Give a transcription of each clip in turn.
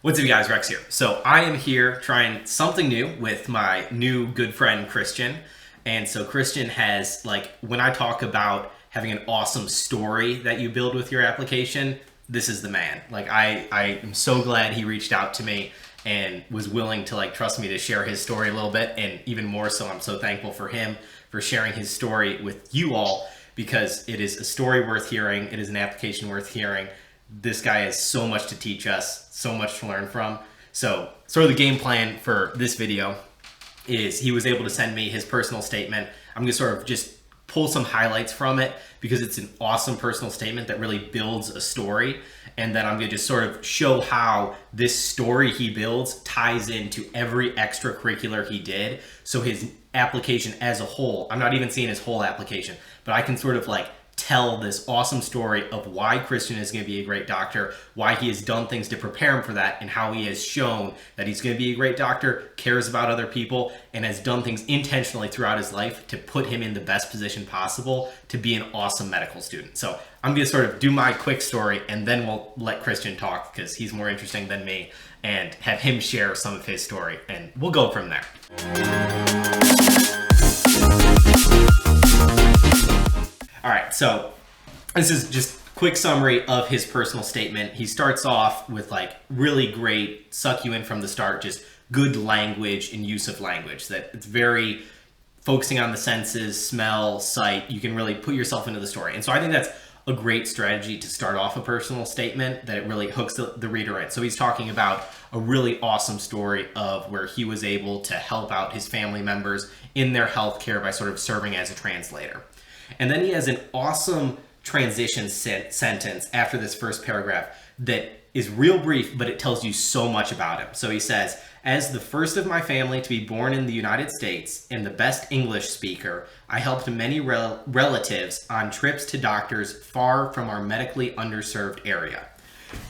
What's up, you guys? Rex here. So I am here trying something new with my new good friend Christian. And so Christian has, when I talk about having an awesome story that you build with your application, this is the man. I am so glad he reached out to me and was willing to trust me to share his story a little bit. And even more so, I'm so thankful for him for sharing his story with you all, because it is a story worth hearing. It is an application worth hearing. This guy has so much to teach us, so much to learn from. So sort of the game plan for this video is he was able to send me his personal statement. I'm going to sort of just pull some highlights from it because it's an awesome personal statement that really builds a story. And then I'm going to just sort of show how this story he builds ties into every extracurricular he did. So his application as a whole, I'm not even seeing his whole application, but I can sort of tell this awesome story of why Christian is going to be a great doctor, why he has done things to prepare him for that, and how he has shown that he's going to be a great doctor, cares about other people, and has done things intentionally throughout his life to put him in the best position possible to be an awesome medical student. So I'm going to sort of do my quick story, and then we'll let Christian talk because he's more interesting than me, and have him share some of his story, and we'll go from there. All right, so this is just a quick summary of his personal statement. He starts off with really great, suck you in from the start, just good language and use of language. That it's very focusing on the senses, smell, sight. You can really put yourself into the story. And so I think that's a great strategy to start off a personal statement, that it really hooks the reader in. So he's talking about a really awesome story of where he was able to help out his family members in their healthcare by sort of serving as a translator. And then he has an awesome transition sentence after this first paragraph that is real brief, but it tells you so much about him. So he says, as the first of my family to be born in the United States and the best English speaker, I helped many relatives on trips to doctors far from our medically underserved area.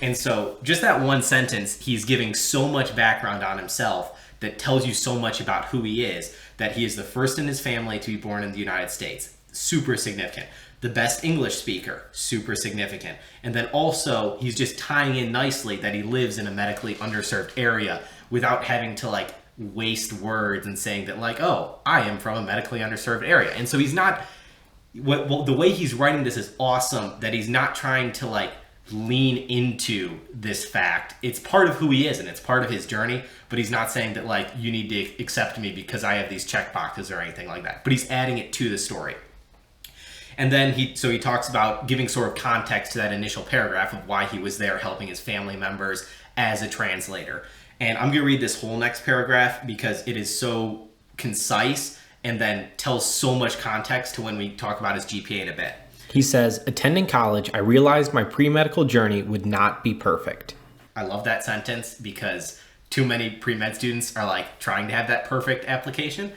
And so just that one sentence, he's giving so much background on himself that tells you so much about who he is, that he is the first in his family to be born in the United States. Super significant. The best English speaker, super significant. And then also he's just tying in nicely that he lives in a medically underserved area without having to waste words and saying that oh, I am from a medically underserved area. And so he's not, the way he's writing this is awesome, that he's not trying to lean into this fact. It's part of who he is and it's part of his journey, but he's not saying that you need to accept me because I have these check boxes or anything like that, but he's adding it to the story. And then he talks about giving sort of context to that initial paragraph of why he was there helping his family members as a translator. And I'm going to read this whole next paragraph because it is so concise and then tells so much context to when we talk about his GPA in a bit. He says, attending college, I realized my pre-medical journey would not be perfect. I love that sentence because too many pre-med students are trying to have that perfect application.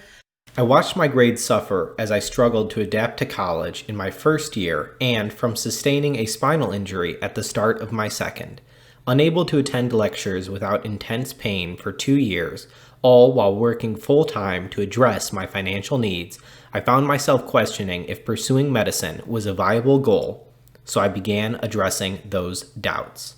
I watched my grades suffer as I struggled to adapt to college in my first year and from sustaining a spinal injury at the start of my second. Unable to attend lectures without intense pain for 2 years, all while working full-time to address my financial needs, I found myself questioning if pursuing medicine was a viable goal, so I began addressing those doubts.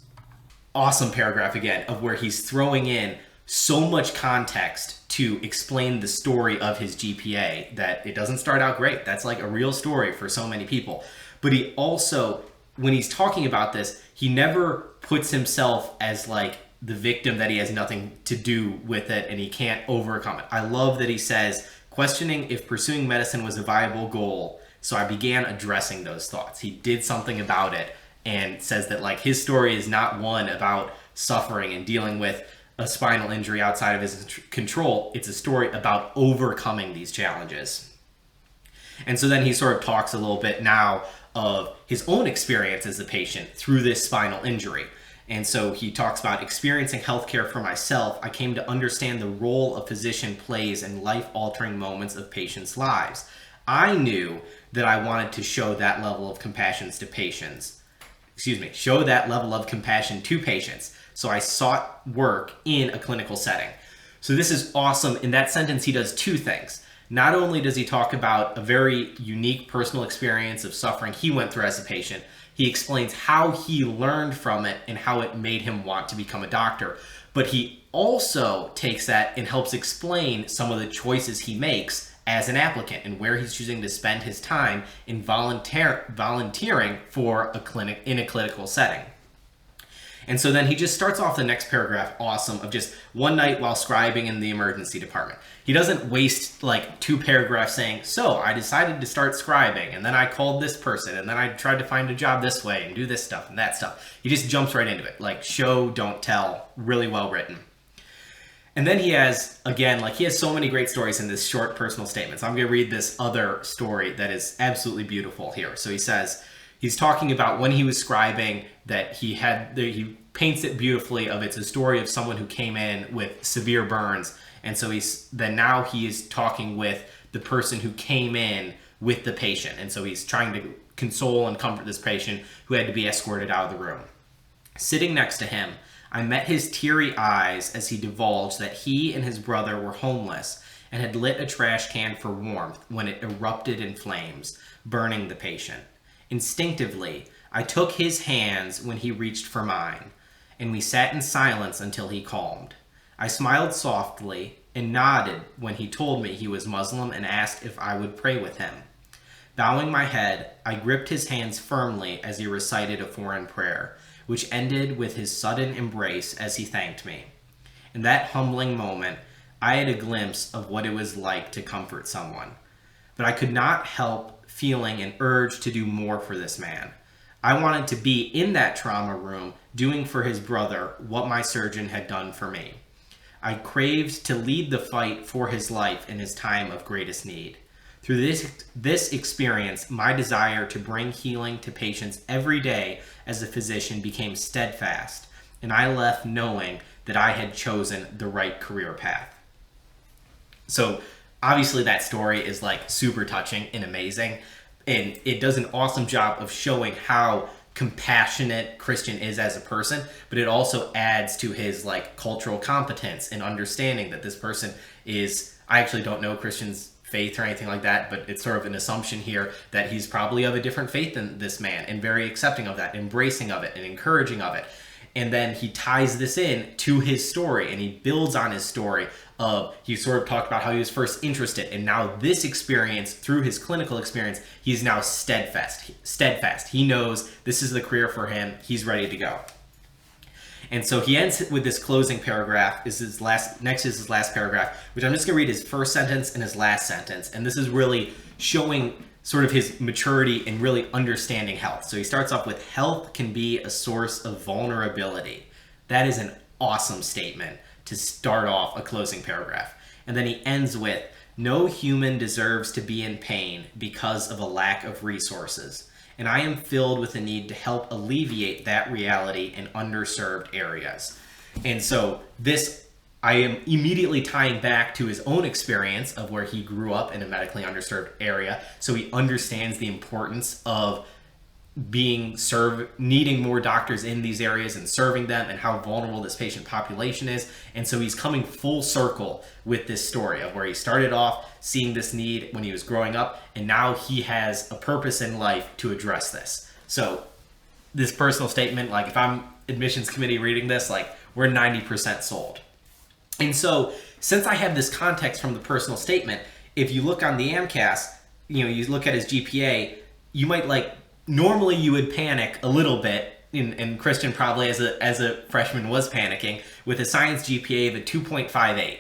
Awesome paragraph again of where he's throwing in so much context to explain the story of his GPA that it doesn't start out great. That's a real story for so many people. But he also, when he's talking about this, he never puts himself as the victim that he has nothing to do with it and he can't overcome it. I love that he says, questioning if pursuing medicine was a viable goal, so I began addressing those thoughts. He did something about it and says that his story is not one about suffering and dealing with a spinal injury outside of his control. It's a story about overcoming these challenges. And so then he sort of talks a little bit now of his own experience as a patient through this spinal injury. And so he talks about experiencing healthcare for myself. I came to understand the role a physician plays in life-altering moments of patients' lives. I knew that I wanted to show that level of compassion to patients. So I sought work in a clinical setting. So this is awesome. In that sentence, he does two things. Not only does he talk about a very unique personal experience of suffering he went through as a patient, he explains how he learned from it and how it made him want to become a doctor. But he also takes that and helps explain some of the choices he makes as an applicant and where he's choosing to spend his time in volunteering for a clinic in a clinical setting. And so then he just starts off the next paragraph awesome of just one night while scribing in the emergency department. He doesn't waste like 2 paragraphs saying, so I decided to start scribing and then I called this person and then I tried to find a job this way and do this stuff and that stuff. He just jumps right into it. Like show, don't tell, really well written. And then he has, again, like he has so many great stories in this short personal statement. So I'm going to read this other story that is absolutely beautiful here. So he says, he's talking about when he was scribing that he paints it beautifully of it's a story of someone who came in with severe burns. And so now he is talking with the person who came in with the patient. And so he's trying to console and comfort this patient who had to be escorted out of the room. Sitting next to him, I met his teary eyes as he divulged that he and his brother were homeless and had lit a trash can for warmth when it erupted in flames, burning the patient. Instinctively, I took his hands when he reached for mine, and we sat in silence until he calmed. I smiled softly and nodded when he told me he was Muslim and asked if I would pray with him. Bowing my head, I gripped his hands firmly as he recited a foreign prayer, which ended with his sudden embrace as he thanked me. In that humbling moment, I had a glimpse of what it was like to comfort someone, but I could not help feeling an urge to do more for this man. I wanted to be in that trauma room doing for his brother what my surgeon had done for me. I craved to lead the fight for his life in his time of greatest need. Through this experience, my desire to bring healing to patients every day as a physician became steadfast, and I left knowing that I had chosen the right career path. So obviously that story is like super touching and amazing, and it does an awesome job of showing how compassionate Christian is as a person, but it also adds to his like cultural competence and understanding that this person is, I actually don't know Christian's faith or anything like that, but it's sort of an assumption here that he's probably of a different faith than this man and very accepting of that, embracing of it and encouraging of it. And then he ties this in to his story and he builds on his story of, he sort of talked about how he was first interested, and now this experience, through his clinical experience, he's now steadfast. He knows this is the career for him. He's ready to go. And so he ends with this closing paragraph. Next is his last paragraph, which I'm just going to read his first sentence and his last sentence. And this is really showing sort of his maturity and really understanding health. So he starts off with, health can be a source of vulnerability. That is an awesome statement to start off a closing paragraph. And then he ends with, no human deserves to be in pain because of a lack of resources. And I am filled with a need to help alleviate that reality in underserved areas. And so this, I am immediately tying back to his own experience of where he grew up in a medically underserved area. So he understands the importance of needing more doctors in these areas and serving them, and how vulnerable this patient population is. And so he's coming full circle with this story of where he started off seeing this need when he was growing up, and now he has a purpose in life to address this. So this personal statement, like if I'm admissions committee reading this, like we're 90% sold. And so since I have this context from the personal statement, if you look on the AMCAS, you look at his GPA, you might normally you would panic a little bit, and Christian probably as a freshman was panicking with a science GPA of a 2.58.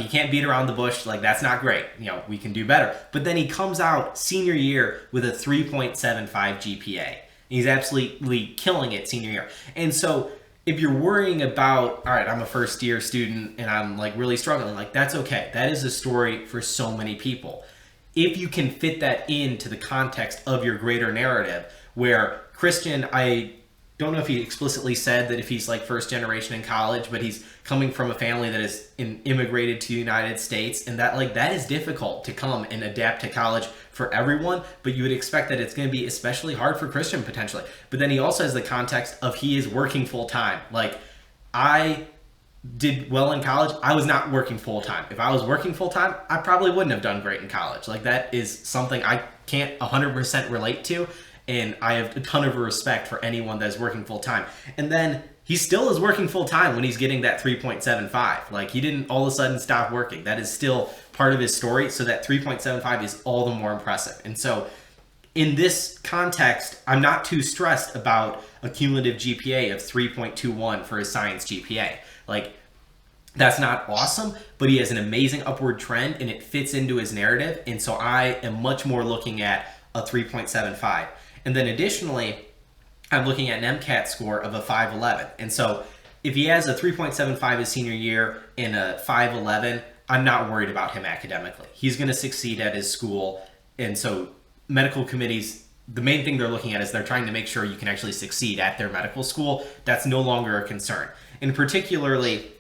You can't beat around the bush. That's not great. We can do better. But then he comes out senior year with a 3.75 GPA. He's absolutely killing it senior year. And so if you're worrying about, all right, I'm a first year student and I'm really struggling, that's okay. That is a story for so many people. If you can fit that into the context of your greater narrative, where Christian, I don't know if he explicitly said that if he's first generation in college, but he's coming from a family that is immigrated to the United States, and that is difficult to come and adapt to college for everyone, but you would expect that it's going to be especially hard for Christian potentially. But then he also has the context of he is working full time. I did well in college. I was not working full time. If I was working full time, I probably wouldn't have done great in college. That is something I can't 100% relate to. And I have a ton of respect for anyone that is working full time. And then he still is working full time when he's getting that 3.75. Like, he didn't all of a sudden stop working. That is still part of his story. So that 3.75 is all the more impressive. And so in this context, I'm not too stressed about a cumulative GPA of 3.21 for his science GPA. Like, that's not awesome, but he has an amazing upward trend and it fits into his narrative. And so I am much more looking at a 3.75. And then additionally, I'm looking at an MCAT score of a 511. And so if he has a 3.75 his senior year and a 511, I'm not worried about him academically. He's going to succeed at his school. And so medical committees, the main thing they're looking at is they're trying to make sure you can actually succeed at their medical school. That's no longer a concern. And particularly,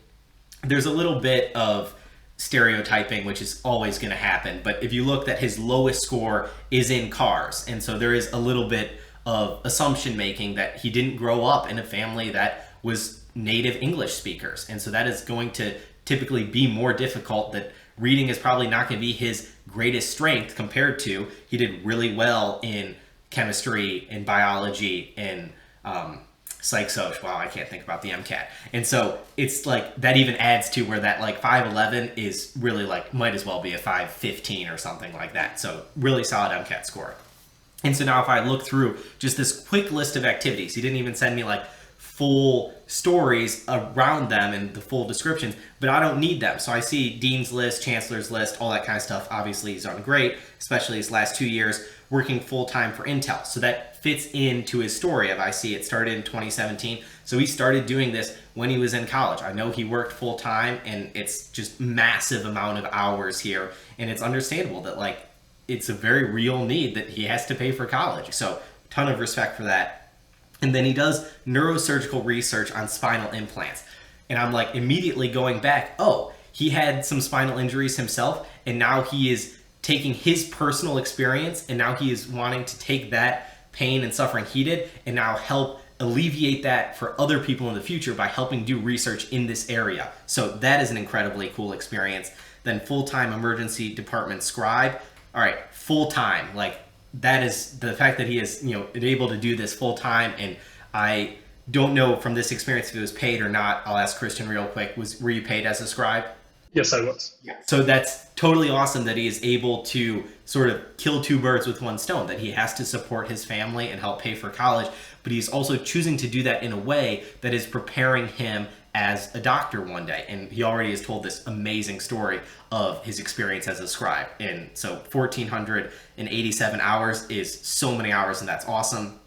there's a little bit of stereotyping, which is always going to happen. But if you look that his lowest score is in cars, and so there is a little bit of assumption making that he didn't grow up in a family that was native English speakers. And so that is going to typically be more difficult, that reading is probably not going to be his greatest strength compared to, he did really well in chemistry and biology and psych-soc. Wow, I can't think about the MCAT. And so it's like that even adds to where that like 511 is really like might as well be a 515 or something like that. So really solid MCAT score. And so now if I look through just this quick list of activities, he didn't even send me like full stories around them and the full descriptions, but I don't need them. So I see Dean's list, Chancellor's list, all that kind of stuff. Obviously he's done great, especially his last 2 years working full-time for Intel. So that fits into his story of I see it started in 2017. So he started doing this when he was in college. I know he worked full-time and it's just massive amount of hours here. And it's understandable that like, it's a very real need that he has to pay for college. So ton of respect for that. And then he does neurosurgical research on spinal implants. And I'm like immediately going back, oh, he had some spinal injuries himself. And now he is taking his personal experience and now he is wanting to take that pain and suffering he did and now help alleviate that for other people in the future by helping do research in this area. So that is an incredibly cool experience. Then full-time emergency department scribe. All right, full-time, like that is the fact that he is, able to do this full-time. And I don't know from this experience if it was paid or not. I'll ask Christian real quick. Were you paid as a scribe? Yes, I was. Yeah. So that's totally awesome that he is able to sort of kill two birds with one stone, that he has to support his family and help pay for college, but he's also choosing to do that in a way that is preparing him as a doctor one day. And he already has told this amazing story of his experience as a scribe. And so 1,487 hours is so many hours, and that's awesome.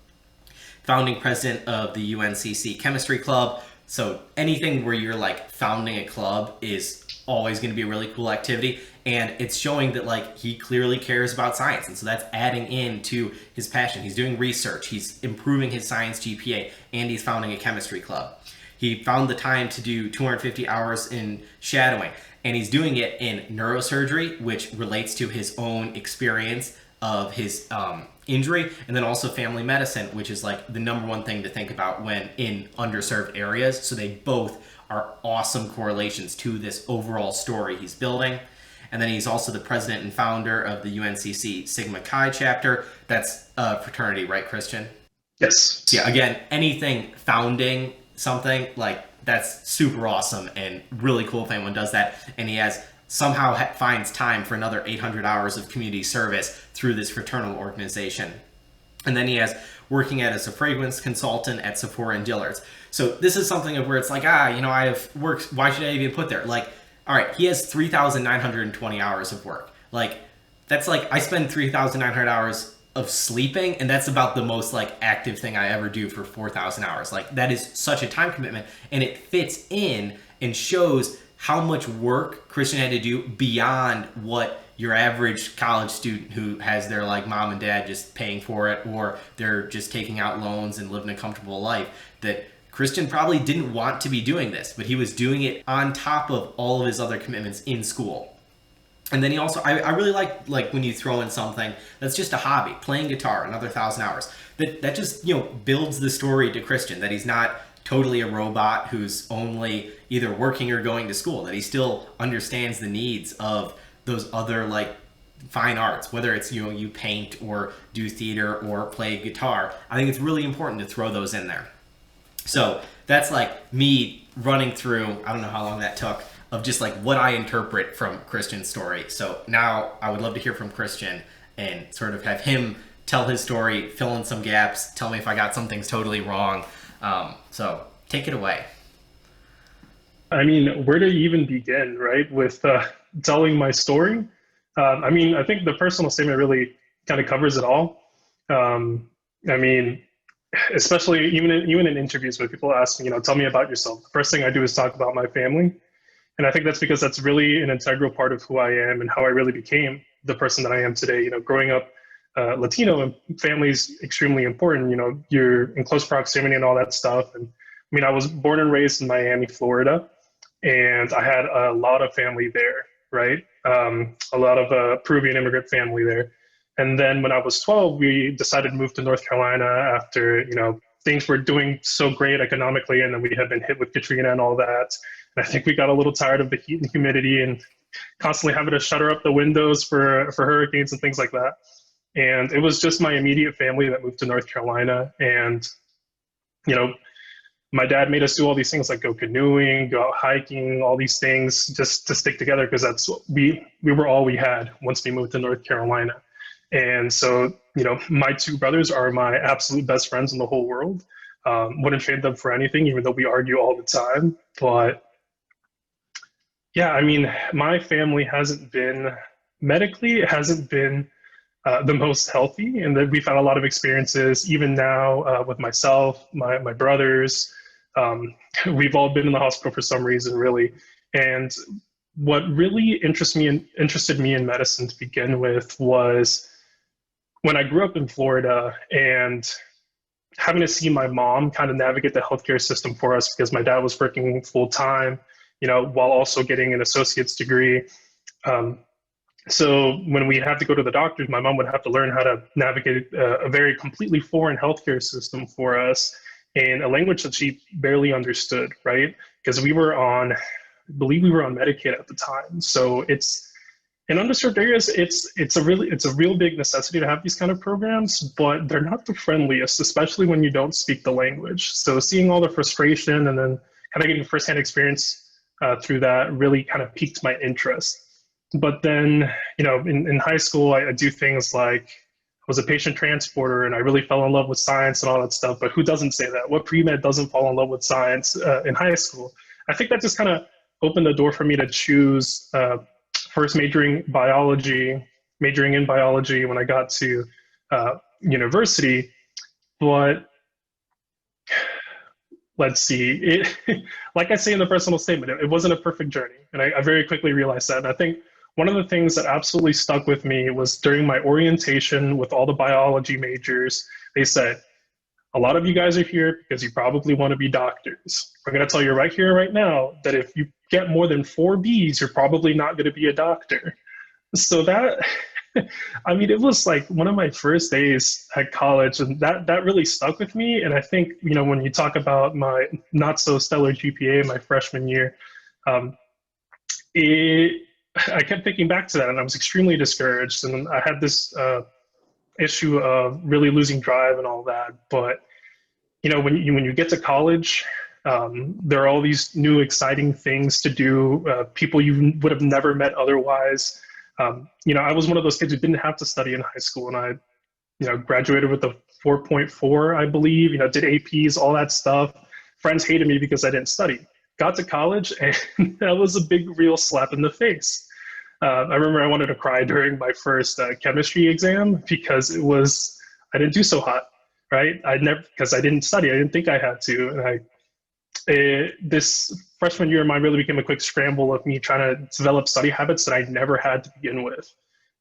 Founding president of the UNCC Chemistry Club. So anything where you're like founding a club is always going to be a really cool activity. And it's showing that like he clearly cares about science. And so that's adding into his passion. He's doing research, he's improving his science GPA, and he's founding a chemistry club. He found the time to do 250 hours in shadowing, and he's doing it in neurosurgery, which relates to his own experience of his injury, and then also family medicine, which is like the number one thing to think about when in underserved areas. So they both are awesome correlations to this overall story he's building. And then he's also the president and founder of the UNCC Sigma Chi chapter. That's a fraternity, right, Christian? Yes. Yeah, again, anything founding something, like that's super awesome and really cool if anyone does that. And he has somehow finds time for another 800 hours of community service through this fraternal organization. And then he has working as a fragrance consultant at Sephora and Dillard's. So this is something of where it's like, I have worked, why should I even put there? Like, all right, he has 3,920 hours of work. Like, that's like, I spend 3,900 hours of sleeping, and that's about the most like active thing I ever do for 4,000 hours. Like, that is such a time commitment, and it fits in and shows how much work Christian had to do beyond what your average college student who has their like mom and dad just paying for it, or they're just taking out loans and living a comfortable life. That Christian probably didn't want to be doing this, but he was doing it on top of all of his other commitments in school. And then he also, I really like when you throw in something that's just a hobby, playing guitar, another 1,000 hours. That just, builds the story to Christian, that he's not totally a robot who's only either working or going to school, that he still understands the needs of those other like fine arts, whether it's, you paint or do theater or play guitar. I think it's really important to throw those in there. So that's like me running through, I don't know how long that took, of just like what I interpret from Christian's story. So now I would love to hear from Christian and sort of have him tell his story, fill in some gaps, tell me if I got some things totally wrong. So take it away. I mean, where to even begin, right? With telling my story. I mean, I think the personal statement really kind of covers it all. I mean, especially even in interviews where people ask me, tell me about yourself. The first thing I do is talk about my family. And I think that's because that's really an integral part of who I am and how I really became the person that I am today. Growing up Latino, and family is extremely important. You're in close proximity and all that stuff. And I mean, I was born and raised in Miami, Florida, and I had a lot of family there, right? A lot of Peruvian immigrant family there. And then when I was 12, we decided to move to North Carolina after, things were doing so great economically, and then we had been hit with Katrina and all that. And I think we got a little tired of the heat and humidity and constantly having to shutter up the windows for hurricanes and things like that. And it was just my immediate family that moved to North Carolina. And, my dad made us do all these things like go canoeing, go out hiking, all these things just to stick together, because that's we were all we had once we moved to North Carolina. And so, my two brothers are my absolute best friends in the whole world. Wouldn't trade them for anything, even though we argue all the time. But yeah, I mean, my family hasn't been medically, it hasn't been the most healthy, and that we've had a lot of experiences, even now with myself, my brothers. We've all been in the hospital for some reason, really. And what really interested me in medicine to begin with was when I grew up in Florida and having to see my mom kind of navigate the healthcare system for us, because my dad was working full time, while also getting an associate's degree. So when we had to go to the doctors, my mom would have to learn how to navigate a very completely foreign healthcare system for us in a language that she barely understood, right? Because I believe we were on Medicaid at the time. So it's in underserved areas, it's a real big necessity to have these kind of programs, but they're not the friendliest, especially when you don't speak the language. So seeing all the frustration and then kind of getting firsthand experience through that really kind of piqued my interest. But then, in high school, I do things like I was a patient transporter, and I really fell in love with science and all that stuff. But who doesn't say that? What pre-med doesn't fall in love with science in high school? I think that just kind of opened the door for me to choose first majoring in biology when I got to university. But let's see, like I say in the personal statement, it wasn't a perfect journey. And I very quickly realized that. And I think one of the things that absolutely stuck with me was during my orientation with all the biology majors, they said, a lot of you guys are here because you probably want to be doctors. I'm going to tell you right here, right now, that if you get more than 4 Bs, you're probably not going to be a doctor. So that, I mean, it was like one of my first days at college, and that really stuck with me. And I think, when you talk about my not so stellar GPA my freshman year, I kept thinking back to that, and I was extremely discouraged. And I had this issue of really losing drive and all that. But when you get to college, there are all these new exciting things to do, people you would have never met otherwise. I was one of those kids who didn't have to study in high school, and I graduated with a 4.4, I believe. Did APs, all that stuff. Friends hated me because I didn't study. Got to college, and that was a big, real slap in the face. I remember I wanted to cry during my first chemistry exam because I didn't do so hot, right? Because I didn't study. I didn't think I had to. And this freshman year of mine really became a quick scramble of me trying to develop study habits that I never had to begin with.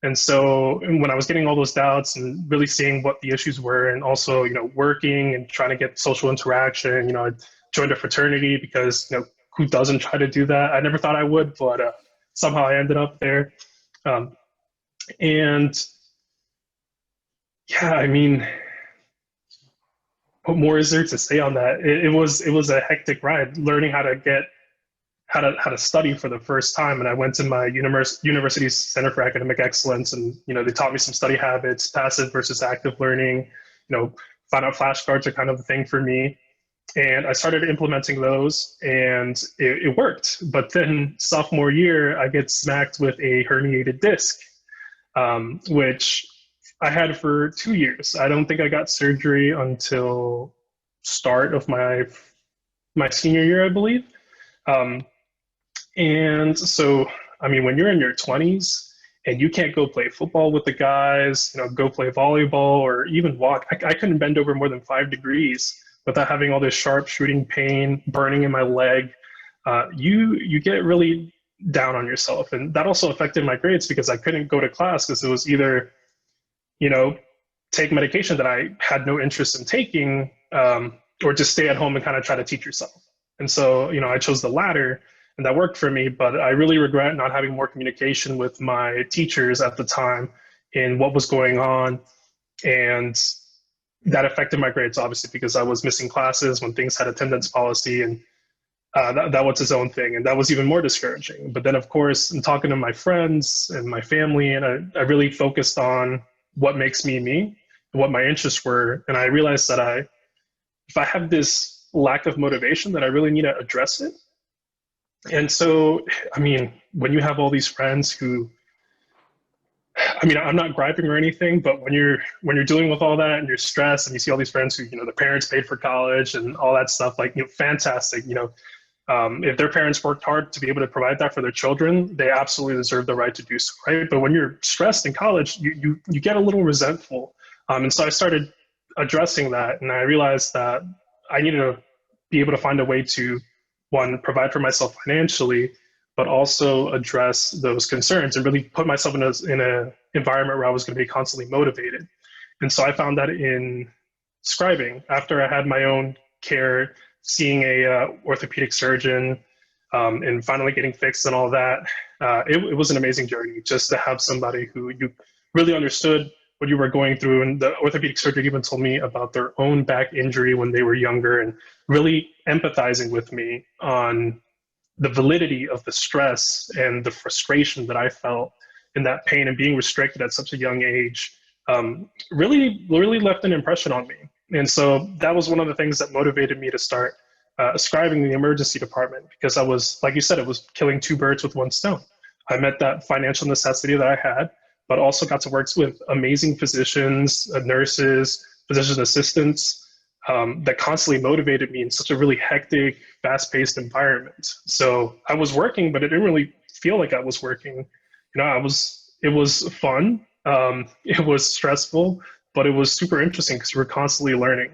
And so when I was getting all those doubts and really seeing what the issues were, and also, working and trying to get social interaction, I joined a fraternity because, who doesn't try to do that? I never thought I would, but somehow I ended up there. And yeah, I mean, what more is there to say on that? It was a hectic ride, learning how to study for the first time. And I went to my university's Center for Academic Excellence, and they taught me some study habits, passive versus active learning. Found out flashcards are kind of the thing for me. And I started implementing those, and it worked. But then sophomore year, I get smacked with a herniated disc, which I had for 2 years. I don't think I got surgery until start of my senior year, I believe. Um, and so, I mean, when you're in your 20s and you can't go play football with the guys, go play volleyball or even walk, I couldn't bend over more than 5 degrees without having all this sharp shooting pain, burning in my leg. You get really down on yourself, and that also affected my grades because I couldn't go to class because it was either, take medication that I had no interest in taking, or just stay at home and kind of try to teach yourself. And so, I chose the latter, and that worked for me. But I really regret not having more communication with my teachers at the time in what was going on. And that affected my grades, obviously, because I was missing classes when things had attendance policy, and that was his own thing. And that was even more discouraging. But then, of course, in talking to my friends and my family, and I really focused on what makes me me and what my interests were. And I realized that if I have this lack of motivation, that I really need to address it. And so, I mean, when you have all these friends who, I mean, I'm not griping or anything, but when you're dealing with all that and you're stressed and you see all these friends who, the parents paid for college and all that stuff, like, fantastic, if their parents worked hard to be able to provide that for their children, they absolutely deserve the right to do so, right? But when you're stressed in college, you get a little resentful. And so I started addressing that, and I realized that I needed to be able to find a way to, one, provide for myself financially, but also address those concerns and really put myself in a environment where I was going to be constantly motivated. And so I found that in scribing. After I had my own care, seeing a orthopedic surgeon, and finally getting fixed and all that, it was an amazing journey just to have somebody who you really understood what you were going through. And the orthopedic surgeon even told me about their own back injury when they were younger, and really empathizing with me on the validity of the stress and the frustration that I felt in that pain, and being restricted at such a young age, really left an impression on me. And so that was one of the things that motivated me to start scribing in the emergency department, because I was, like you said, it was killing two birds with one stone. I met that financial necessity that I had, but also got to work with amazing physicians, nurses, physician assistants, that constantly motivated me in such a really hectic, fast-paced environment. So I was working, but it didn't really feel like I was working. It was fun. It was stressful, but it was super interesting because we were constantly learning.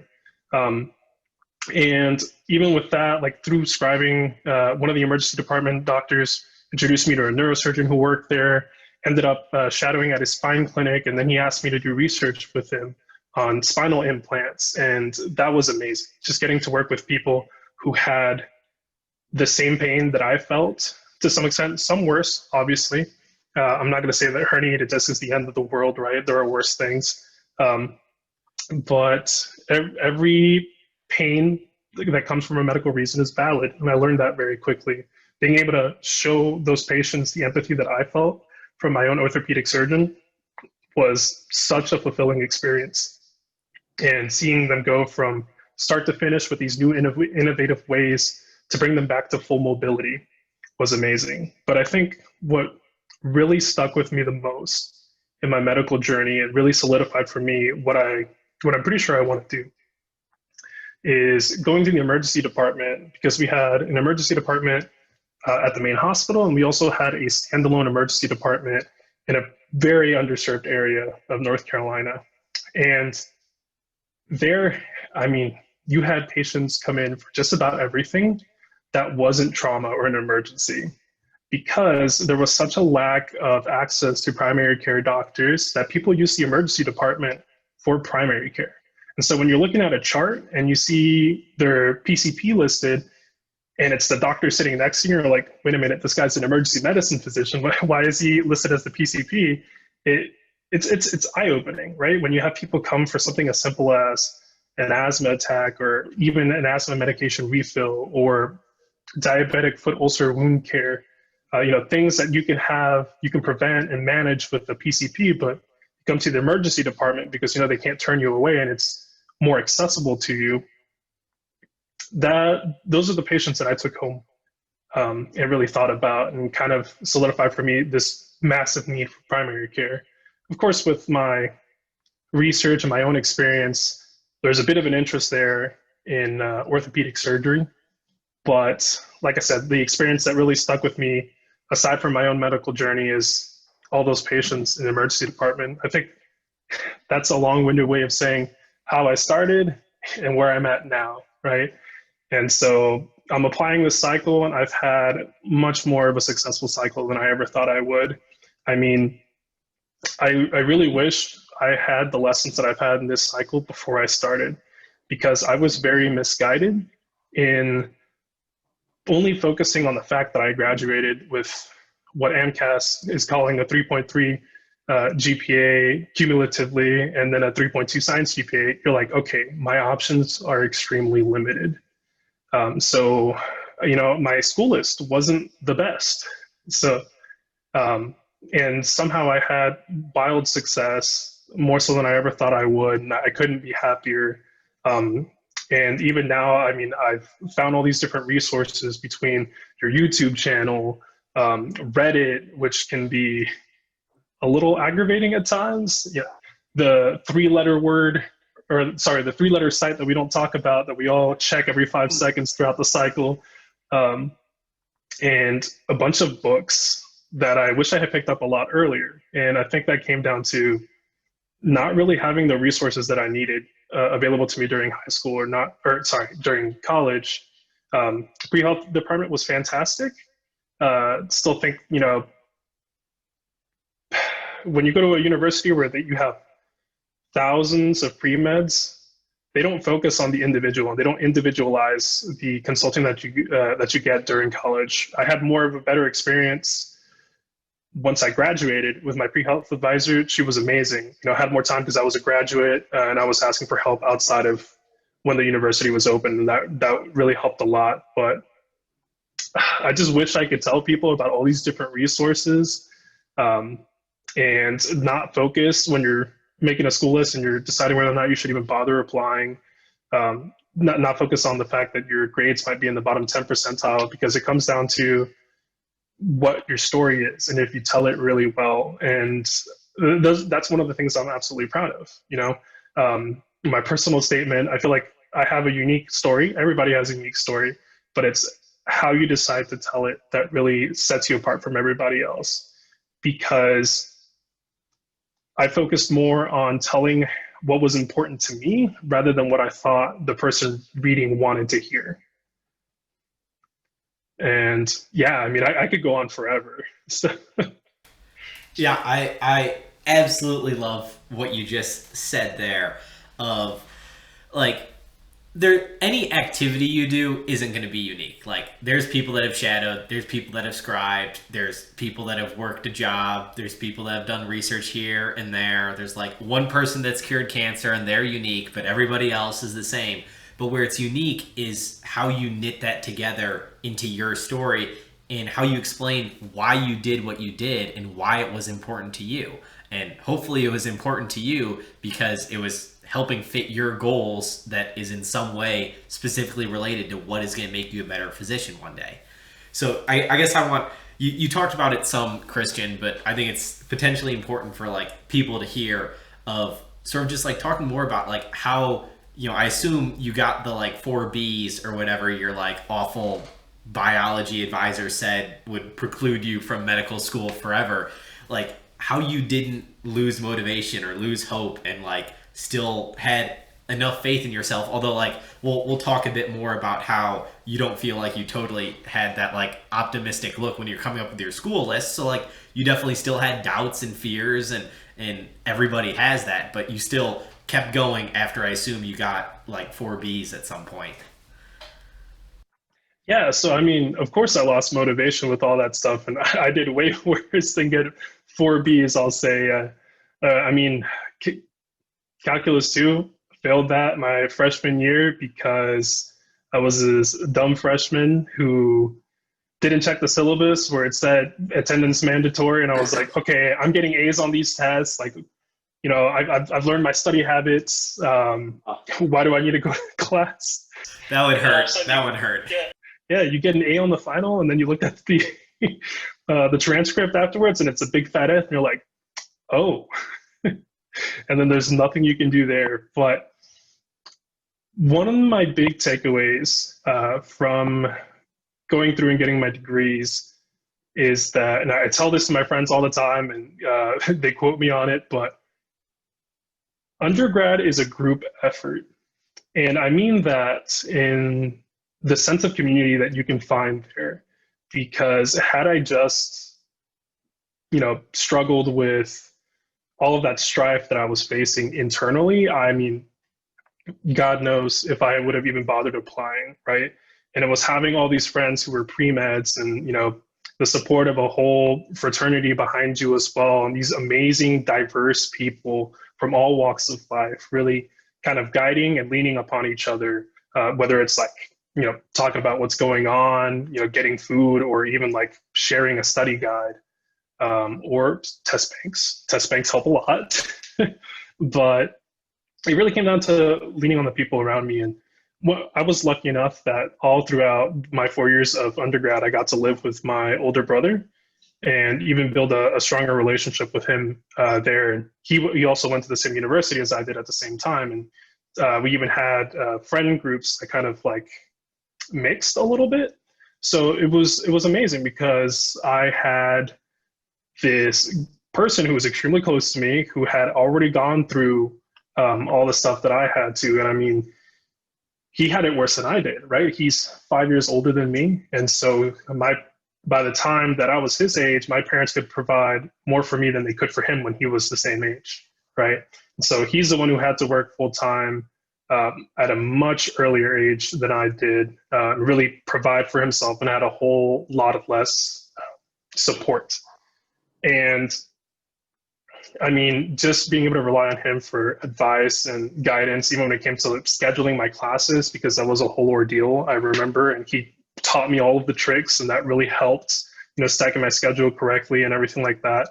And even with that, like through scribing, one of the emergency department doctors introduced me to a neurosurgeon who worked there, ended up shadowing at his spine clinic, and then he asked me to do research with him on spinal implants. And that was amazing. Just getting to work with people who had the same pain that I felt to some extent, some worse, obviously. I'm not going to say that herniated disc is the end of the world, right? There are worse things. But every pain that comes from a medical reason is valid. And I learned that very quickly. Being able to show those patients the empathy that I felt from my own orthopedic surgeon was such a fulfilling experience. And seeing them go from start to finish with these new innovative ways to bring them back to full mobility was amazing. But I think what really stuck with me the most in my medical journey, and really solidified for me what I'm pretty sure I want to do, is going to the emergency department, because we had an emergency department at the main hospital, and we also had a standalone emergency department in a very underserved area of North Carolina. And there, I mean, you had patients come in for just about everything that wasn't trauma or an emergency, because there was such a lack of access to primary care doctors that people use the emergency department for primary care. And so when you're looking at a chart and you see their PCP listed, and it's the doctor sitting next to you, you're like, wait a minute, this guy's an emergency medicine physician. Why is he listed as the PCP? It's eye-opening, right? When you have people come for something as simple as an asthma attack, or even an asthma medication refill, or diabetic foot ulcer wound care, things that you can prevent and manage with the PCP, but you come to the emergency department because they can't turn you away and it's more accessible to you. those are the patients that I took home and really thought about and kind of solidified for me this massive need for primary care. Of course, with my research and my own experience, there's a bit of an interest there in orthopedic surgery. But like I said, the experience that really stuck with me, aside from my own medical journey, is all those patients in the emergency department. I think that's a long-winded way of saying how I started and where I'm at now, right? And so I'm applying this cycle, and I've had much more of a successful cycle than I ever thought I would. I mean, I really wish I had the lessons that I've had in this cycle before I started, because I was very misguided in only focusing on the fact that I graduated with what AMCAS is calling a 3.3 GPA cumulatively, and then a 3.2 science GPA. You're like, okay, my options are extremely limited. So, my school list wasn't the best. So, and somehow I had wild success, more so than I ever thought I would, and I couldn't be happier. And even now, I mean, I've found all these different resources between your YouTube channel, Reddit, which can be a little aggravating at times. Yeah, the three-letter site that we don't talk about, that we all check every 5 seconds throughout the cycle, and a bunch of books that I wish I had picked up a lot earlier. And I think that came down to not really having the resources that I needed available to me during high school during college. Pre-health department was fantastic. Still think, when you go to a university where you have thousands of pre-meds, they don't focus on the individual, and they don't individualize the consulting that you get during college. I had more of a better experience once I graduated with my pre-health advisor. She was amazing. I had more time because I was a graduate, and I was asking for help outside of when the university was open, and that really helped a lot. But I just wish I could tell people about all these different resources, and not focus when you're making a school list and you're deciding whether or not you should even bother applying. Not focus on the fact that your grades might be in the bottom 10 percentile, because it comes down to what your story is and if you tell it really well. And that's one of the things I'm absolutely proud of. My personal statement, I feel like I have a unique story. Everybody has a unique story, but it's how you decide to tell it that really sets you apart from everybody else. Because I focused more on telling what was important to me rather than what I thought the person reading wanted to hear. And yeah, I mean, I could go on forever. So. Yeah, I absolutely love what you just said there, of like, any activity you do isn't going to be unique. Like, there's people that have shadowed, there's people that have scribed, there's people that have worked a job, there's people that have done research here and there. There's like one person that's cured cancer and they're unique, but everybody else is the same. But where it's unique is how you knit that together into your story, and how you explain why you did what you did and why it was important to you. And hopefully it was important to you because it was helping fit your goals, that is in some way specifically related to what is going to make you a better physician one day. So I guess I want, you talked about it some, Christian, but I think it's potentially important for like people to hear, of sort of just like talking more about like how, I assume you got the like 4 Bs or whatever your like awful biology advisor said would preclude you from medical school forever. Like, how you didn't lose motivation or lose hope, and like still had enough faith in yourself. Although like we'll talk a bit more about how you don't feel like you totally had that like optimistic look when you're coming up with your school list. So like you definitely still had doubts and fears, and everybody has that, but you still kept going after, I assume, you got like 4 Bs at some point. Yeah, so I mean, of course I lost motivation with all that stuff, and I did way worse than get 4 Bs, I'll say. I mean, Calculus 2, failed that my freshman year because I was this dumb freshman who didn't check the syllabus where it said attendance mandatory, and I was like, okay, I'm getting A's on these tests, like I've learned my study habits. Why do I need to go to class? That would hurt. That would hurt. Yeah, you get an A on the final, and then you look at the transcript afterwards, and it's a big fat F, and you're like, oh. And then there's nothing you can do there. But one of my big takeaways from going through and getting my degrees is that, and I tell this to my friends all the time, and they quote me on it, but undergrad is a group effort. And I mean that in the sense of community that you can find there. Because had I just, struggled with all of that strife that I was facing internally, I mean, God knows if I would have even bothered applying, right? And it was having all these friends who were pre-meds and, the support of a whole fraternity behind you as well, and these amazing, diverse people from all walks of life, really kind of guiding and leaning upon each other, whether it's like, talking about what's going on, getting food, or even like sharing a study guide, or test banks. Test banks help a lot. But it really came down to leaning on the people around me. And I was lucky enough that all throughout my 4 years of undergrad, I got to live with my older brother and even build a stronger relationship with him there. And he also went to the same university as I did at the same time. And we even had friend groups that kind of like mixed a little bit. So it was amazing because I had this person who was extremely close to me who had already gone through all the stuff that I had to. And I mean, he had it worse than I did, right? He's 5 years older than me. And so by the time that I was his age, my parents could provide more for me than they could for him when he was the same age, right? And so he's the one who had to work full time at a much earlier age than I did, really provide for himself, and had a whole lot of less support. And I mean, just being able to rely on him for advice and guidance, even when it came to scheduling my classes, because that was a whole ordeal, I remember, and he taught me all of the tricks, and that really helped, stacking my schedule correctly and everything like that.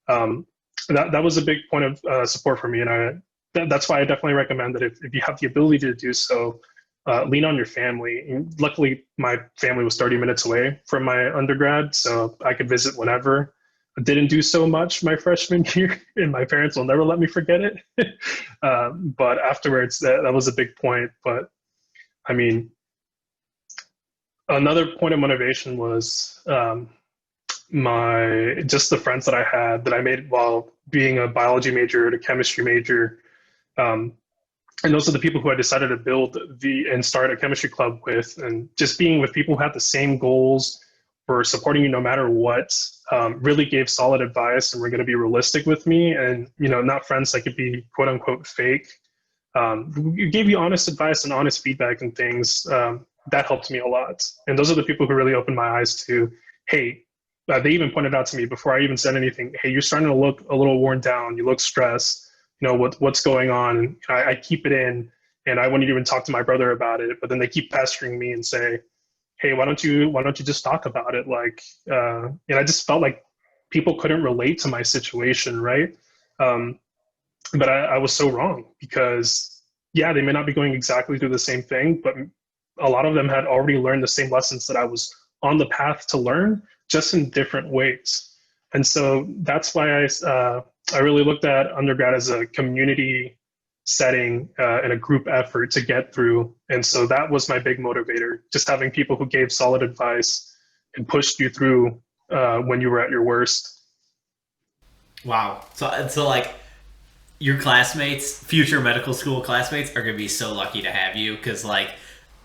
That was a big point of support for me, and that's why I definitely recommend that if you have the ability to do so, lean on your family. And luckily, my family was 30 minutes away from my undergrad, so I could visit whenever. I didn't do so much my freshman year, and my parents will never let me forget it. But afterwards, that was a big point. But I mean, another point of motivation was just the friends that I had that I made while being a biology major and a chemistry major. And those are the people who I decided to build and start a chemistry club with, and just being with people who have the same goals, for supporting you no matter what, really gave solid advice and were going to be realistic with me, and not friends that could be quote unquote fake. Gave you honest advice and honest feedback and things. That helped me a lot. And those are the people who really opened my eyes to, hey, they even pointed out to me before I even said anything, hey, you're starting to look a little worn down. You look stressed. What's going on? I keep it in, and I wouldn't even talk to my brother about it. But then they keep pestering me and say, hey, why don't you just talk about it? And I just felt like people couldn't relate to my situation, right? But I was so wrong, because yeah, they may not be going exactly through the same thing, but a lot of them had already learned the same lessons that I was on the path to learn, just in different ways. And so that's why I really looked at undergrad as a community setting and a group effort to get through. And so that was my big motivator, just having people who gave solid advice and pushed you through when you were at your worst. Wow. So like, your classmates, future medical school classmates, are going to be so lucky to have you, because like,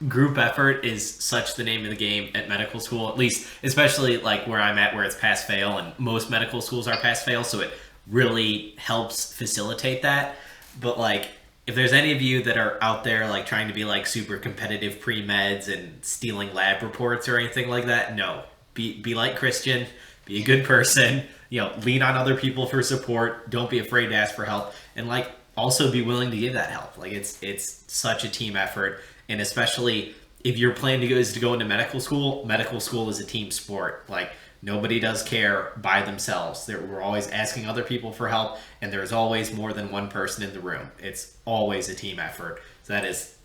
group effort is such the name of the game at medical school, at least, especially like where I'm at, where it's pass fail, and most medical schools are pass fail, so it really helps facilitate that. But like, if there's any of you that are out there like trying to be like super competitive pre-meds and stealing lab reports or anything like that, no. Be like Christian, be a good person, lean on other people for support, don't be afraid to ask for help, and like also be willing to give that help. Like, it's such a team effort. And especially if your plan is to go into medical school is a team sport. Like nobody does care by themselves. We're always asking other people for help, and there's always more than one person in the room. It's always a team effort. So that is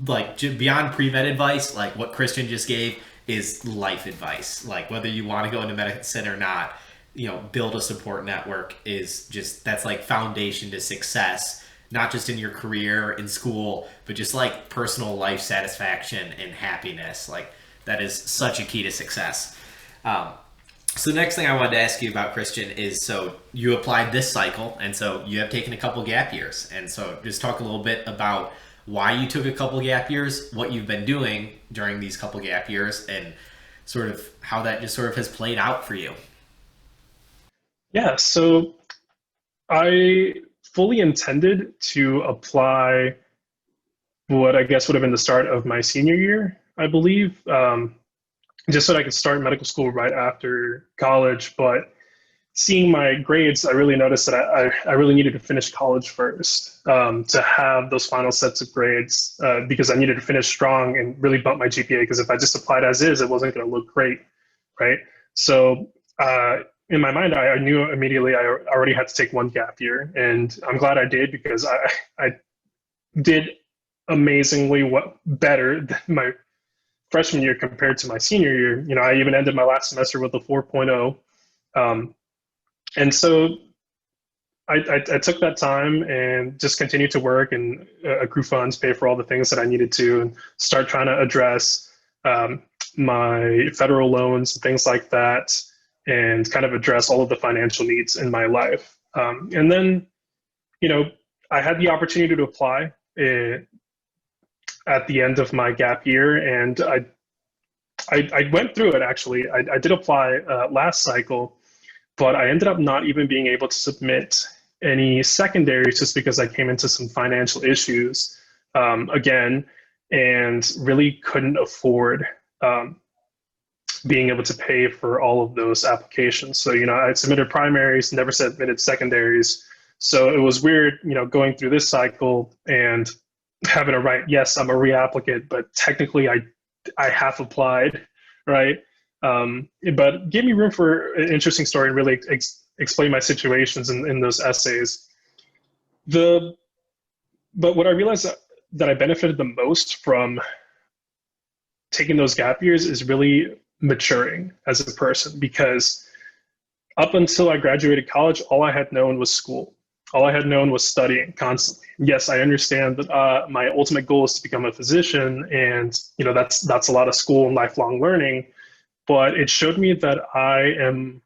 like beyond pre-med advice. Like what Christian just gave is life advice. Like whether you want to go into medicine or not, build a support network is just, that's like foundation to success, not just in your career, in school, but just like personal life satisfaction and happiness. Like that is such a key to success. So the next thing I wanted to ask you about, Christian, is so you applied this cycle, and so you have taken a couple gap years. And so just talk a little bit about why you took a couple gap years, what you've been doing during these couple gap years, and sort of how that just sort of has played out for you. Yeah, so I fully intended to apply what I guess would have been the start of my senior year, I believe, just so that I could start medical school right after college. But seeing my grades, I really noticed that I really needed to finish college first to have those final sets of grades because I needed to finish strong and really bump my GPA, because if I just applied as is, it wasn't going to look great, right? So in my mind, I knew immediately I already had to take one gap year, and I'm glad I did, because I did amazingly better than my freshman year compared to my senior year. I even ended my last semester with a 4.0. And so I took that time and just continued to work and accrue funds, pay for all the things that I needed to, and start trying to address my federal loans and things like that, and kind of address all of the financial needs in my life. And then, I had the opportunity to apply at the end of my gap year, and I went through it, actually. I did apply last cycle, but I ended up not even being able to submit any secondaries just because I came into some financial issues again, and really couldn't afford being able to pay for all of those applications. So, I submitted primaries, never submitted secondaries. So it was weird, going through this cycle and having to write, yes, I'm a reapplicant, but technically I half applied, right? But gave me room for an interesting story and really explain my situations in those essays. But what I realized that I benefited the most from taking those gap years is really maturing as a person, because up until I graduated college, all I had known was school. All I had known was studying constantly. Yes, I understand that my ultimate goal is to become a physician, and that's a lot of school and lifelong learning. But it showed me that I am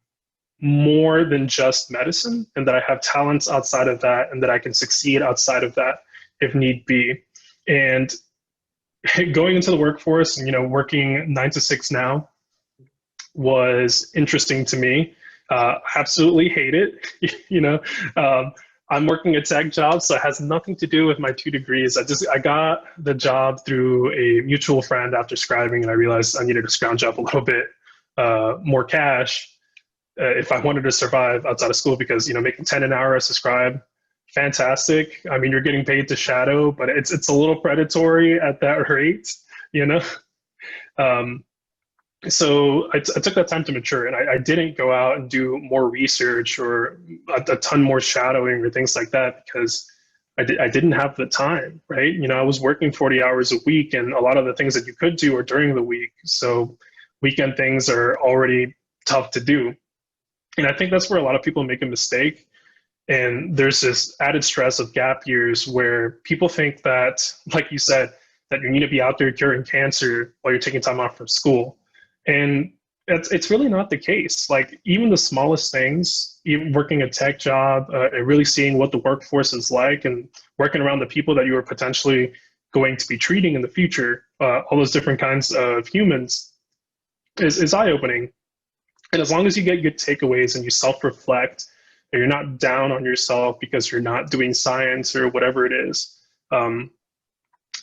more than just medicine, and that I have talents outside of that, and that I can succeed outside of that if need be. And going into the workforce and working 9 to 6 now was interesting to me. Absolutely hate it. I'm working a tech job, so it has nothing to do with my 2 degrees. I got the job through a mutual friend after scribing, and I realized I needed to scrounge up a little bit more cash if I wanted to survive outside of school, because making 10 an hour as a scribe, fantastic. I mean, you're getting paid to shadow, but it's a little predatory at that rate, So I took that time to mature, and I didn't go out and do more research or a ton more shadowing or things like that, because I didn't have the time, right? I was working 40 hours a week, and a lot of the things that you could do are during the week. So weekend things are already tough to do. And I think that's where a lot of people make a mistake. And there's this added stress of gap years where people think that, like you said, that you need to be out there curing cancer while you're taking time off from school. And it's really not the case. Like even the smallest things, even working a tech job and really seeing what the workforce is like, and working around the people that you are potentially going to be treating in the future, all those different kinds of humans, is eye-opening. And as long as you get good takeaways and you self-reflect, and you're not down on yourself because you're not doing science or whatever it is,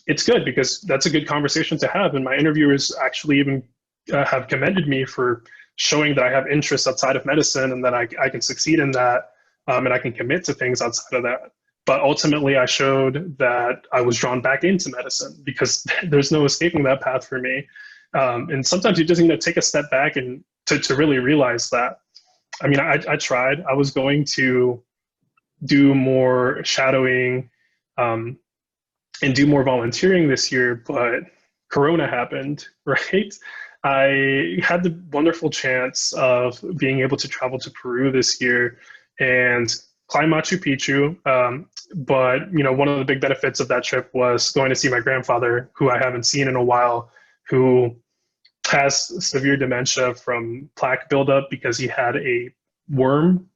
it's good, because that's a good conversation to have. And my interviewers actually even have commended me for showing that I have interests outside of medicine, and that I can succeed in that, and I can commit to things outside of that. But ultimately, I showed that I was drawn back into medicine because there's no escaping that path for me. And sometimes you just need to take a step back and to really realize that. I mean, I tried. I was going to do more shadowing and do more volunteering this year, but Corona happened, right? I had the wonderful chance of being able to travel to Peru this year and climb Machu Picchu. But one of the big benefits of that trip was going to see my grandfather, who I haven't seen in a while, who has severe dementia from plaque buildup because he had a worm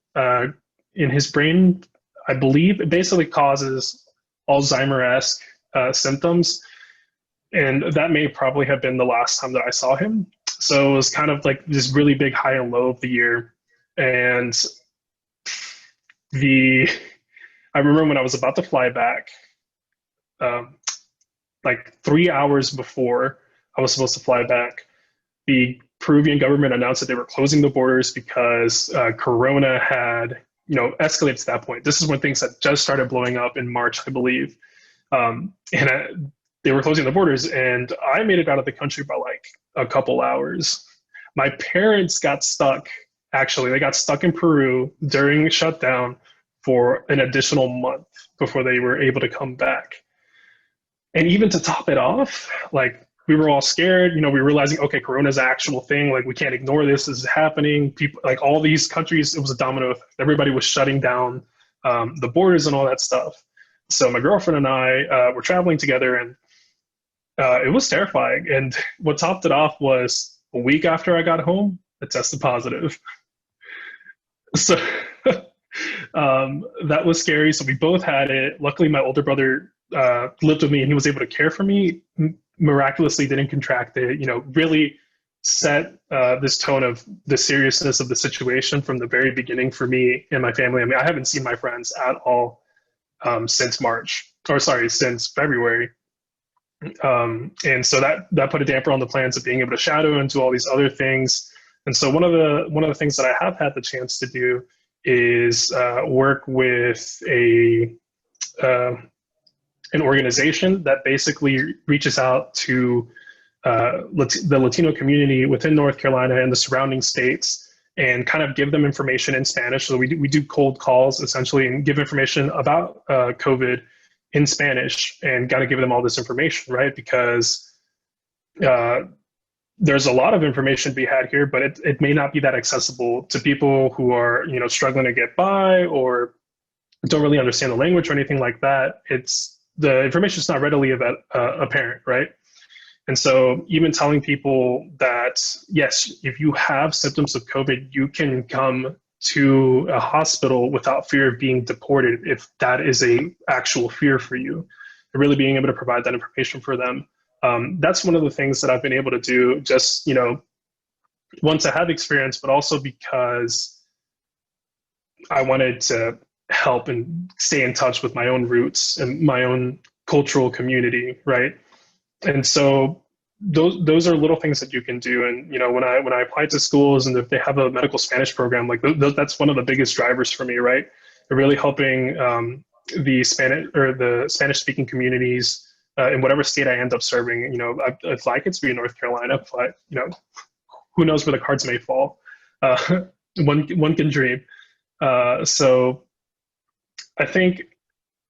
in his brain. I believe it basically causes Alzheimer-esque symptoms. And that may probably have been the last time that I saw him. So it was kind of like this really big high and low of the year. And I remember when I was about to fly back, like 3 hours before I was supposed to fly back, the Peruvian government announced that they were closing the borders because Corona had, escalated to that point. This is when things had just started blowing up in March, I believe. They were closing the borders, and I made it out of the country by like a couple hours. My parents got stuck. Actually, they got stuck in Peru during shutdown for an additional month before they were able to come back. And even to top it off, like we were all scared. We were realizing, okay, Corona's an actual thing. Like we can't ignore this. This is happening. People, like all these countries, it was a domino effect. Everybody was shutting down the borders and all that stuff. So my girlfriend and I were traveling together, and it was terrifying. And what topped it off was a week after I got home, I tested positive. So that was scary. So we both had it. Luckily, my older brother lived with me, and he was able to care for me. Miraculously didn't contract it. Really set this tone of the seriousness of the situation from the very beginning for me and my family. I mean, I haven't seen my friends at all since since February. And so that put a damper on the plans of being able to shadow and do all these other things. And so one of the things that I have had the chance to do is work with an organization that basically reaches out to the Latino community within North Carolina and the surrounding states, and kind of give them information in Spanish. So we do cold calls essentially and give information about COVID in Spanish, and got to give them all this information, right? Because there's a lot of information to be had here, but it may not be that accessible to people who are, struggling to get by or don't really understand the language or anything like that. The information is not readily apparent, right? And so even telling people that, yes, if you have symptoms of COVID, you can come to a hospital without fear of being deported if that is a actual fear for you, and really being able to provide that information for them. That's one of the things that I've been able to do, just, once I have experience, but also because I wanted to help and stay in touch with my own roots and my own cultural community, right? And so those are little things that you can do. And when I apply to schools, and if they have a medical Spanish program, like that's one of the biggest drivers for me, right? They're really helping the Spanish speaking communities in whatever state I end up serving. I'd like it to be in North Carolina, but who knows where the cards may fall. One can dream. So I think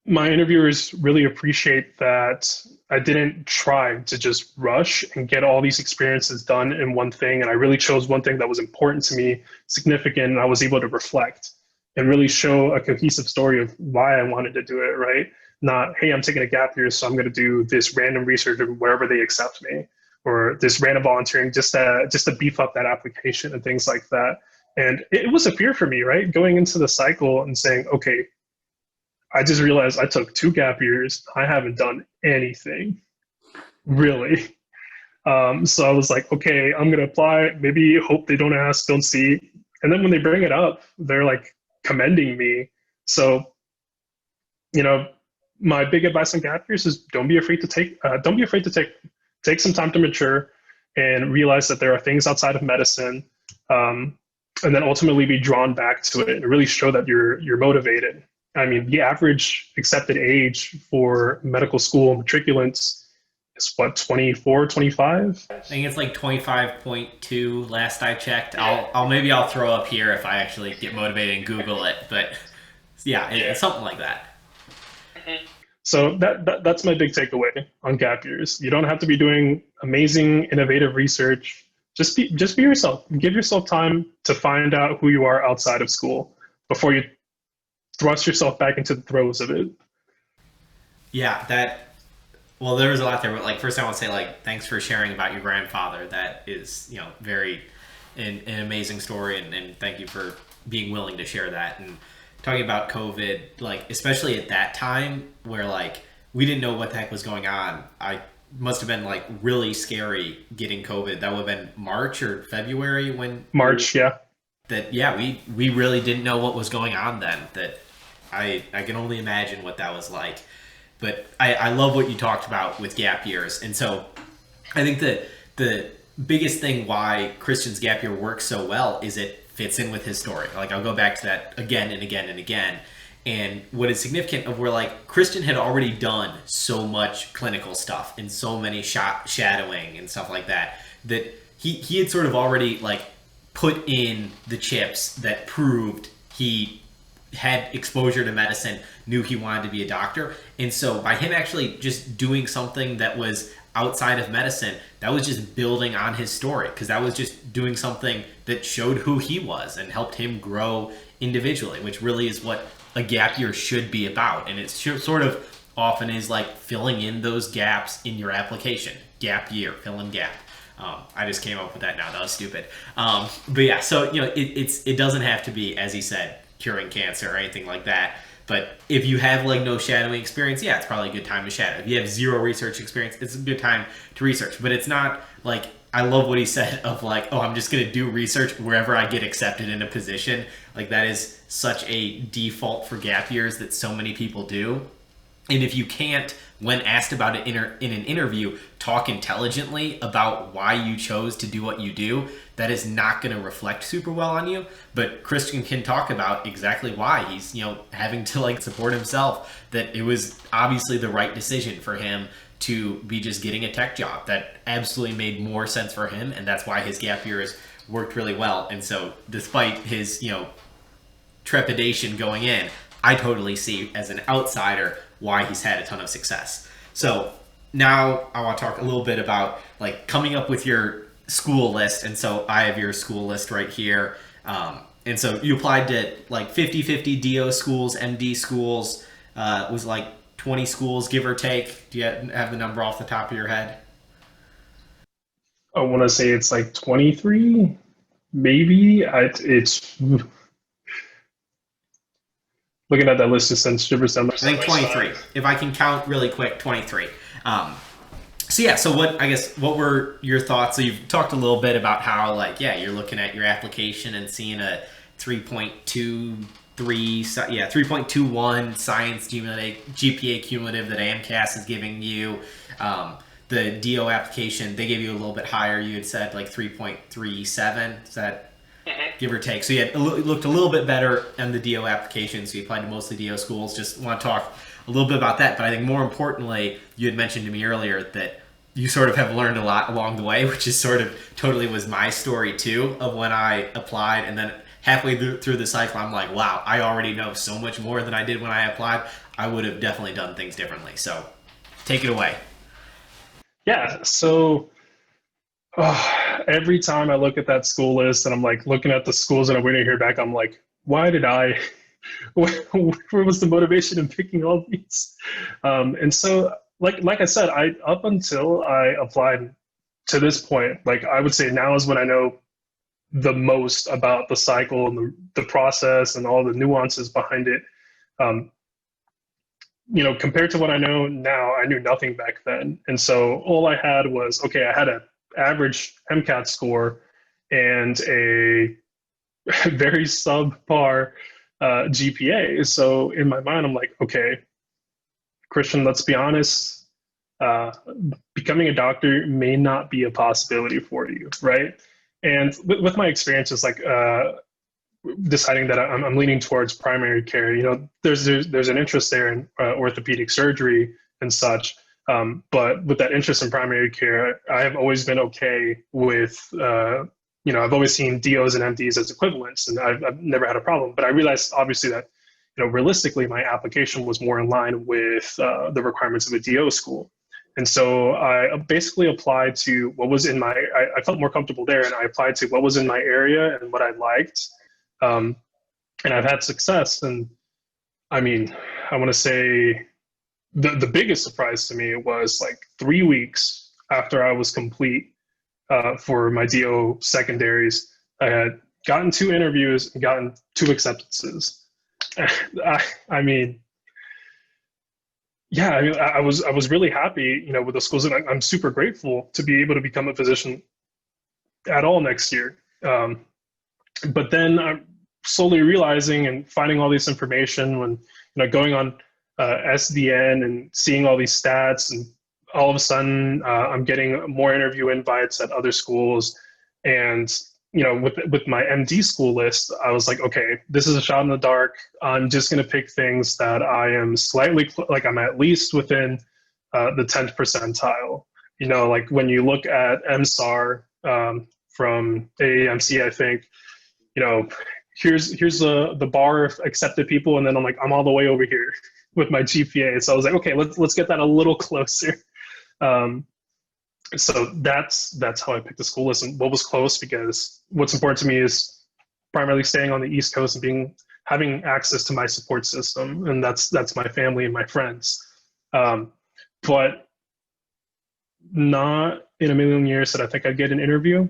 my interviewers really appreciate that I didn't try to just rush and get all these experiences done in one thing. And I really chose one thing that was important to me, significant, and I was able to reflect and really show a cohesive story of why I wanted to do it, right? Not, hey, I'm taking a gap year, so I'm going to do this random research wherever they accept me, or this random volunteering just to beef up that application and things like that. And it was a fear for me, right? Going into the cycle and saying, okay, I just realized I took 2 gap years. I haven't done anything, really. So I was like, okay, I'm going to apply, maybe hope they don't ask, don't see. And then when they bring it up, they're like commending me. So, my big advice on gap years is don't be afraid to take some time to mature and realize that there are things outside of medicine, and then ultimately be drawn back to it and really show that you're motivated. I mean, the average accepted age for medical school matriculants is what, 24, 25? I think it's like 25.2 last I checked. I'll maybe I'll throw up here if I actually get motivated and Google it, but yeah, it's something like that. So that's my big takeaway on gap years. You don't have to be doing amazing, innovative research. Just be yourself. Give yourself time to find out who you are outside of school before you thrust yourself back into the throes of it. Yeah, well, there was a lot there, but like first I want to say like thanks for sharing about your grandfather. That is, very an amazing story, and thank you for being willing to share that. And talking about COVID, like especially at that time where like we didn't know what the heck was going on. I must have been like really scary getting COVID. That would have been March or February when March, yeah. That yeah, we really didn't know what was going on then. That I can only imagine what that was like. But I love what you talked about with gap years. And so I think that the biggest thing why Christian's gap year works so well is it fits in with his story. Like I'll go back to that again and again and again. And what is significant of where like Christian had already done so much clinical stuff and so many shadowing and stuff like that, that he had sort of already like put in the chips that proved he had exposure to medicine, knew he wanted to be a doctor. And so by him actually just doing something that was outside of medicine, that was just building on his story, because that was just doing something that showed who he was and helped him grow individually, which really is what a gap year should be about. And it sort of often is like filling in those gaps in your application. Gap year, fill in gap. I just came up with that now. That was stupid. But yeah, so it doesn't have to be, as he said, curing cancer or anything like that. But if you have like no shadowing experience, yeah, it's probably a good time to shadow. If you have zero research experience, it's a good time to research. But it's not like, I love what he said of like, oh, I'm just going to do research wherever I get accepted in a position. Like that is such a default for gap years that so many people do. And if you can't, when asked about it in an interview, talk intelligently about why you chose to do what you do, that is not going to reflect super well on you. But Christian can talk about exactly why he's, having to like support himself, that it was obviously the right decision for him to be just getting a tech job. That absolutely made more sense for him, and that's why his gap years worked really well. And so despite his, trepidation going in, I totally see as an outsider why he's had a ton of success. So now I want to talk a little bit about like coming up with your school list. And so I have your school list right here. And so you applied to like 50-50 DO schools, MD schools, was like 20 schools, give or take. Do you have the number off the top of your head? I want to say it's like 23, maybe. It's looking at that list just sends shivers down my spine. I think 23. If I can count really quick, 23. So what were your thoughts? So you've talked a little bit about how you're looking at your application and seeing a 3.21 science GPA cumulative that AMCAS is giving you. The DO application, they gave you a little bit higher. You had said like 3.37. Is that give or take? So you had looked a little bit better on the DO application. So you applied to mostly DO schools. Just want to talk a little bit about that. But I think more importantly, you had mentioned to me earlier that you sort of have learned a lot along the way, which is sort of totally was my story too, of when I applied. And then halfway through the cycle, I'm like, wow, I already know so much more than I did when I applied. I would have definitely done things differently. So take it away. Yeah. So every time I look at that school list and I'm like looking at the schools and I'm waiting to hear back, I'm like, why did where was the motivation in picking all these? And so like I said, up until I applied to this point, like I would say now is when I know the most about the cycle and the process and all the nuances behind it. Compared to what I know now, I knew nothing back then. And so all I had was, okay, I had an average MCAT score and a very subpar GPA. So in my mind, I'm like, okay, Christian, let's be honest, becoming a doctor may not be a possibility for you, right? And with my experiences, like deciding that I'm leaning towards primary care. You know, there's an interest there in orthopedic surgery and such. But with that interest in primary care, I have always been okay with, you know, I've always seen DOs and MDs as equivalents, and I've never had a problem. But I realized, obviously, that, you know, realistically, my application was more in line with the requirements of a DO school. And so I basically applied to what was in my, I felt more comfortable there, and I applied to what was in my area and what I liked. And I've had success. And I mean, I want to say the biggest surprise to me was like 3 weeks after I was complete for my DO secondaries, I had gotten 2 interviews and gotten 2 acceptances. I mean, yeah, I mean, I was really happy, you know, with the schools, and I'm super grateful to be able to become a physician at all next year. But then I'm slowly realizing and finding all this information when, you know, going on SDN and seeing all these stats, and all of a sudden I'm getting more interview invites at other schools. And, you know, with my MD school list, I was like, okay, this is a shot in the dark. I'm just going to pick things that I am slightly, like I'm at least within the 10th percentile. You know, like when you look at MSAR from AAMC, I think, you know, here's the bar of accepted people, and then I'm like, I'm all the way over here with my GPA. So I was like, okay, let's get that a little closer. So that's how I picked the school list and what was close, because what's important to me is primarily staying on the East Coast and having access to my support system, and that's my family and my friends. But not in a million years that I think I'd get an interview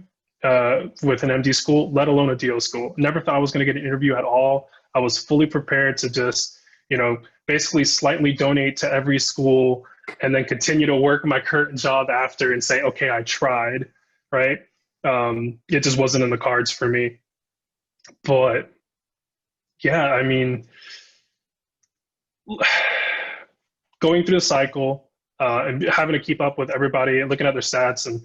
with an MD school, let alone a DO school. Never thought I was going to get an interview at all. I was fully prepared to just, you know, basically slightly donate to every school and then continue to work my current job after and say, okay, I tried, right? It just wasn't in the cards for me. But yeah, I mean, going through the cycle and having to keep up with everybody and looking at their stats, and,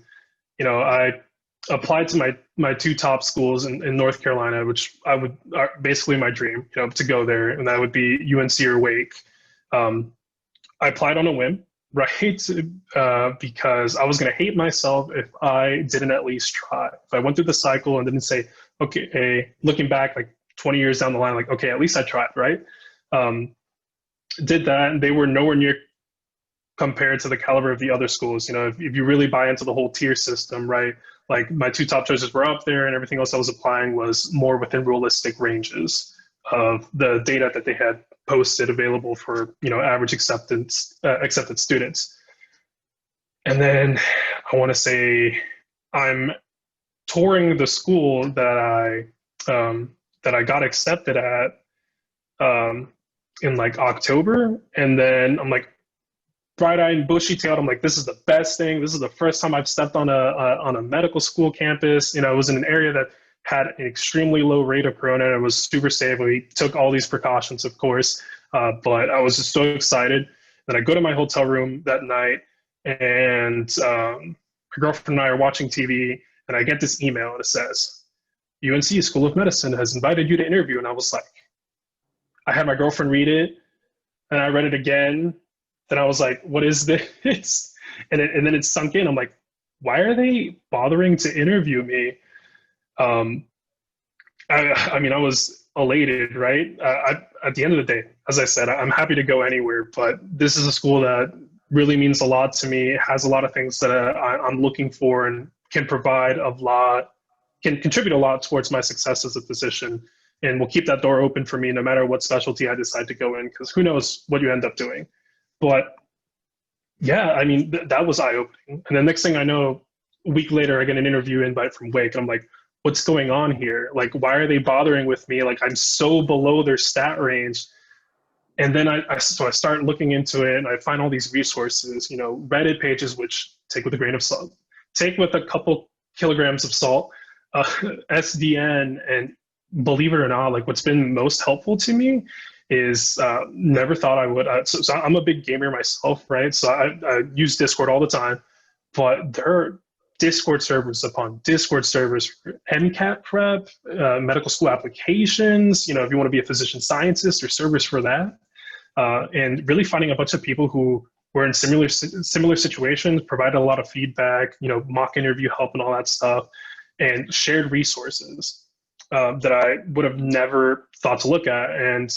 you know, I applied to my 2 top schools in North Carolina, which are basically my dream, you know, to go there, and that would be UNC or Wake. I applied on a whim, right? Because I was going to hate myself if I didn't at least try. If I went through the cycle and didn't say, okay, looking back like 20 years down the line, like, okay, at least I tried, right? Did that, and they were nowhere near compared to the caliber of the other schools. You know, if you really buy into the whole tier system, right? Like my 2 top choices were up there, and everything else I was applying was more within realistic ranges of the data that they had posted available for, you know, average accepted students. And then I want to say I'm touring the school that I got accepted at in like October, and then I'm like, bright-eyed and bushy-tailed. I'm like, this is the best thing. This is the first time I've stepped on a medical school campus. You know, it was in an area that had an extremely low rate of corona, and it was super safe. We took all these precautions, of course, but I was just so excited. Then I go to my hotel room that night, and my girlfriend and I are watching TV, and I get this email, and it says, UNC School of Medicine has invited you to interview. And I was like, I had my girlfriend read it, and I read it again. Then I was like, what is this? And then it sunk in. I'm like, why are they bothering to interview me? I mean, I was elated, right? At the end of the day, as I said, I'm happy to go anywhere, but this is a school that really means a lot to me. It has a lot of things that I'm looking for, and can provide a lot, can contribute a lot towards my success as a physician, and will keep that door open for me no matter what specialty I decide to go in, because who knows what you end up doing. But yeah, I mean, that was eye-opening. And the next thing I know, a week later, I get an interview invite from Wake. And I'm like, what's going on here? Like, why are they bothering with me? Like, I'm so below their stat range. And then I start looking into it, and I find all these resources, you know, Reddit pages, which take with a grain of salt, take with a couple kilograms of salt, SDN, and believe it or not, like what's been most helpful to me is never thought I would. So I'm a big gamer myself, right? So I use Discord all the time, but there are Discord servers upon Discord servers for MCAT prep, medical school applications, if you want to be a physician scientist, or servers for that. And really finding a bunch of people who were in similar situations, provided a lot of feedback, mock interview help and all that stuff, and shared resources that I would have never thought to look at. And,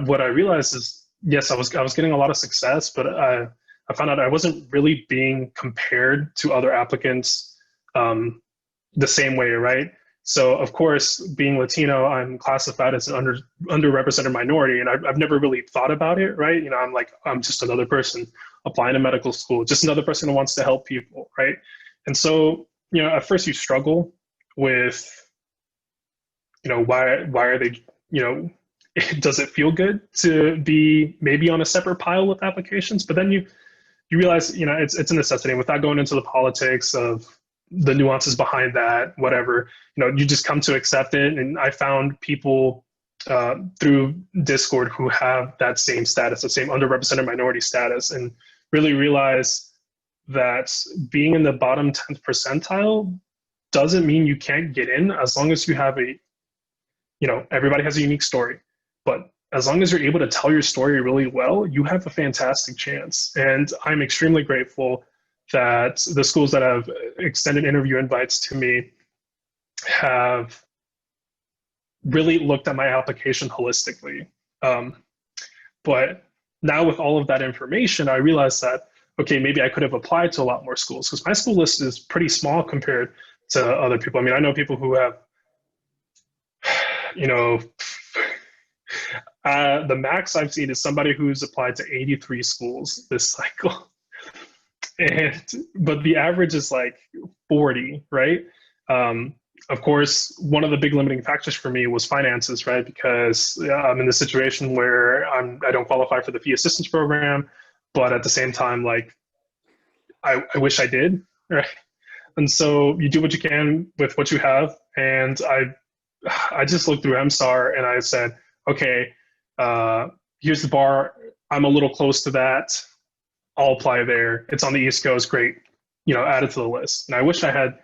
what I realized is, yes, I was getting a lot of success, but I found out I wasn't really being compared to other applicants the same way, right? So, of course, being Latino, I'm classified as an underrepresented minority, and I've never really thought about it, right? I'm just another person applying to medical school, just another person who wants to help people, right? And so, at first you struggle with, why are they, does it feel good to be maybe on a separate pile with applications? But then you realize, it's a necessity. And without going into the politics of the nuances behind that, whatever, you just come to accept it. And I found people through Discord who have that same status, the same underrepresented minority status, and really realize that being in the bottom 10th percentile doesn't mean you can't get in, as long as you have everybody has a unique story. But as long as you're able to tell your story really well, you have a fantastic chance. And I'm extremely grateful that the schools that have extended interview invites to me have really looked at my application holistically. But now with all of that information, I realized that, okay, maybe I could have applied to a lot more schools, because my school list is pretty small compared to other people. I mean, I know people who have, the max I've seen is somebody who's applied to 83 schools this cycle. But the average is like 40, right? Of course, one of the big limiting factors for me was finances, right? Because I'm in the situation where I don't qualify for the fee assistance program, but at the same time, like, I wish I did, right? And so you do what you can with what you have. And I just looked through MSAR and I said, okay, here's the bar. I'm a little close to that. I'll apply there. It's on the East Coast. Great. Add it to the list. And I wish I had,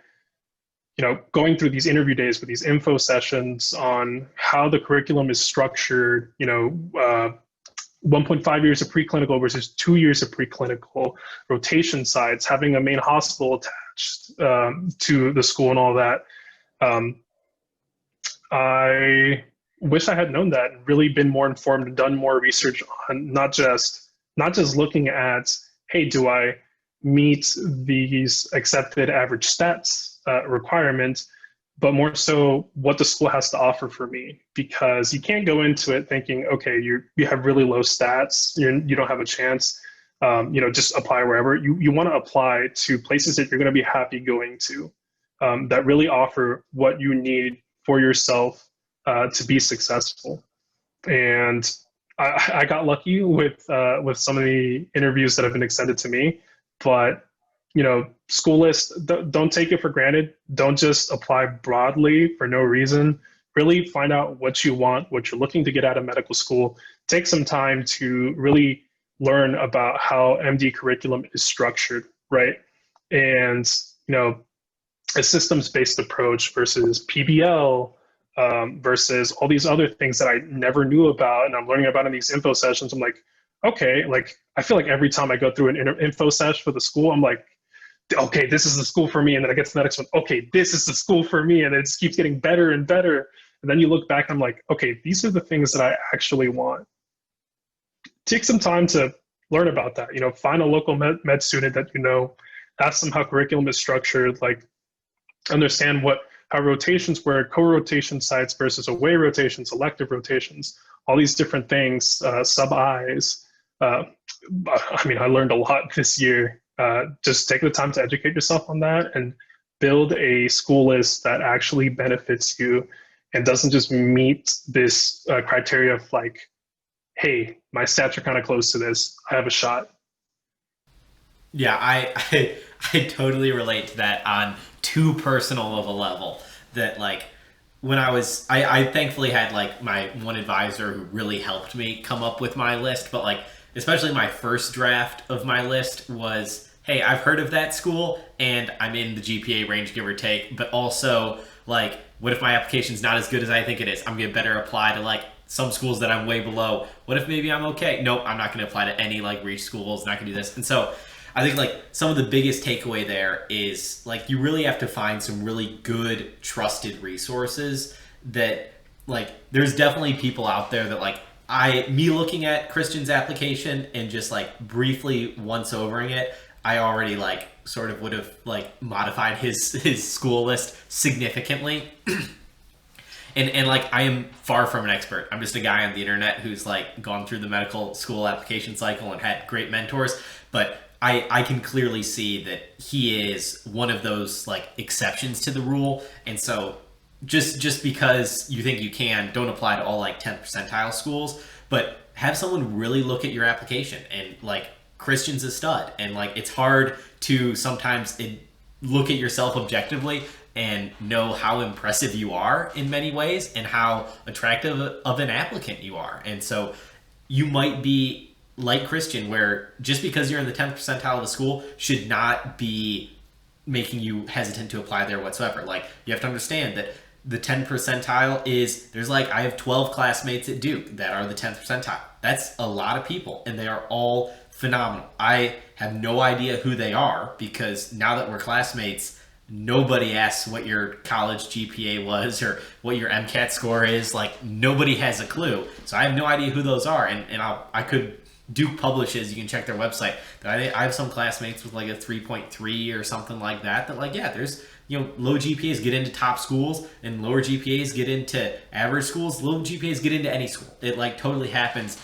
going through these interview days with these info sessions on how the curriculum is structured, 1.5 years of preclinical versus 2 years of preclinical, rotation sites, having a main hospital attached to the school and all that. I wish I had known that and really been more informed and done more research on not just looking at, hey, do I meet these accepted average stats requirements, but more so what the school has to offer for me. Because you can't go into it thinking, okay, you have really low stats, you don't have a chance, just apply wherever. You want to apply to places that you're going to be happy going to, that really offer what you need for yourself to be successful. And I got lucky with some of the interviews that have been extended to me, but school list, don't take it for granted. Don't just apply broadly for no reason. Really find out what you want, what you're looking to get out of medical school. Take some time to really learn about how MD curriculum is structured, right? And a systems-based approach versus PBL, versus all these other things that I never knew about and I'm learning about in these info sessions. I'm like, okay, like I feel like every time I go through an info session for the school, I'm like, okay, this is the school for me. And then I get to the next one, okay, this is the school for me. And it just keeps getting better and better. And then you look back and I'm like, okay, these are the things that I actually want. Take some time to learn about that. Find a local med student that ask them how curriculum is structured, like understand how rotations work, co-rotation sites versus away rotations, elective rotations, all these different things, sub-Is. I learned a lot this year. Just take the time to educate yourself on that and build a school list that actually benefits you and doesn't just meet this criteria of like, hey, my stats are kind of close to this, I have a shot. Yeah, I totally relate to that on too personal of a level. That like when I thankfully had like my one advisor who really helped me come up with my list, but like especially my first draft of my list was, hey, I've heard of that school and I'm in the GPA range, give or take, but also like, what if my application's not as good as I think it is? I'm gonna better apply to like some schools that I'm way below. What if maybe I'm okay? Nope, I'm not gonna apply to any like reach schools, not gonna do this. And so I think like some of the biggest takeaway there is like you really have to find some really good trusted resources that like there's definitely people out there that like me looking at Christian's application and just like briefly once overing it, I already like sort of would have like modified his school list significantly. And like I am far from an expert. I'm just a guy on the internet who's like gone through the medical school application cycle and had great mentors. But I can clearly see that he is one of those like exceptions to the rule. And so just because you think you can, don't apply to all like 10th percentile schools, but have someone really look at your application. And like Christian's a stud, and like it's hard to sometimes look at yourself objectively and know how impressive you are in many ways and how attractive of an applicant you are. And so you might be like Christian, where just because you're in the 10th percentile of the school should not be making you hesitant to apply there whatsoever. Like you have to understand that the 10th percentile is, there's like, I have 12 classmates at Duke that are the 10th percentile. That's a lot of people, and they are all phenomenal. I have no idea who they are because now that we're classmates, nobody asks what your college GPA was or what your MCAT score is. Like nobody has a clue. So I have no idea who those are. And I could, Duke publishes, you can check their website. I have some classmates with like a 3.3 or something like that like, yeah, there's, you know, low GPAs get into top schools and lower GPAs get into average schools. Low GPAs get into any school. It like totally happens.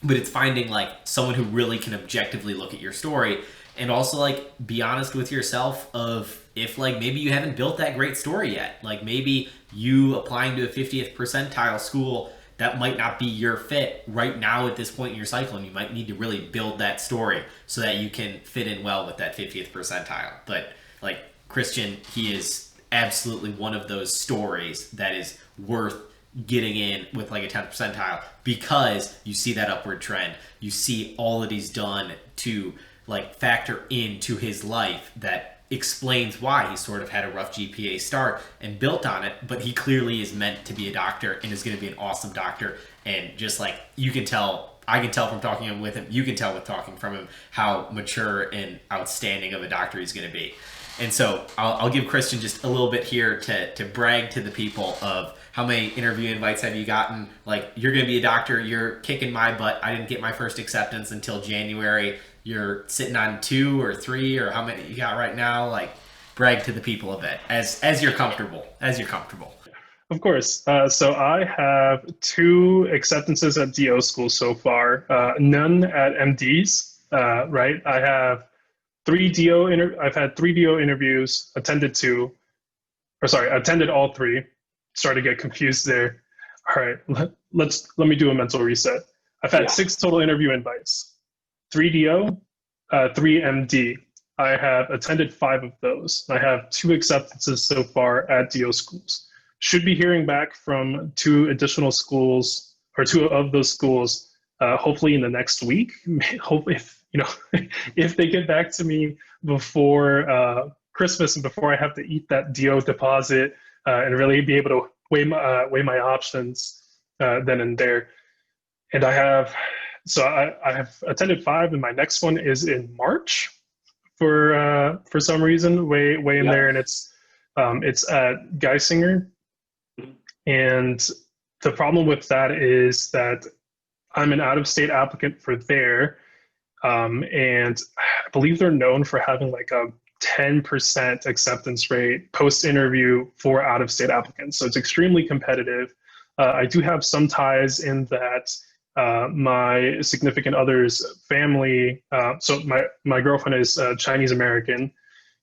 But it's finding like someone who really can objectively look at your story and also like be honest with yourself of if like maybe you haven't built that great story yet. Like maybe you applying to a 50th percentile school, that might not be your fit right now at this point in your cycle, and you might need to really build that story so that you can fit in well with that 50th percentile. But like Christian, he is absolutely one of those stories that is worth getting in with like a 10th percentile because you see that upward trend. You see all that he's done to like factor into his life that explains why he sort of had a rough GPA start and built on it, but he clearly is meant to be a doctor and is going to be an awesome doctor. And just like you can tell, I can tell from talking with him, you can tell with talking from him how mature and outstanding of a doctor he's going to be. And so I'll give Christian just a little bit here to brag to the people of how many interview invites have you gotten? Like, you're going to be a doctor, you're kicking my butt. I didn't get my first acceptance until January. You're sitting on 2 or 3 or how many you got right now. Like, brag to the people a bit as you're comfortable. Of course. So I have 2 acceptances at DO school so far, none at MDs, right? I have 3 DO. I've had 3 DO interviews, attended all 3. Started to get confused there. All right, let me do a mental reset. I've had 6 total interview invites. 3 DO, 3 MD. I have attended 5 of those. I have 2 acceptances so far at DO schools. Should be hearing back from 2 additional schools, or 2 of those schools, hopefully in the next week. Hopefully, if they get back to me before Christmas and before I have to eat that DO deposit and really be able to weigh my options then and there. And I have attended 5, and my next one is in March for some reason, way in there, and it's at Geisinger. And the problem with that is that I'm an out-of-state applicant for there, and I believe they're known for having like a 10% acceptance rate post-interview for out-of-state applicants. So it's extremely competitive. I do have some ties in that my significant other's family, so my girlfriend is Chinese American,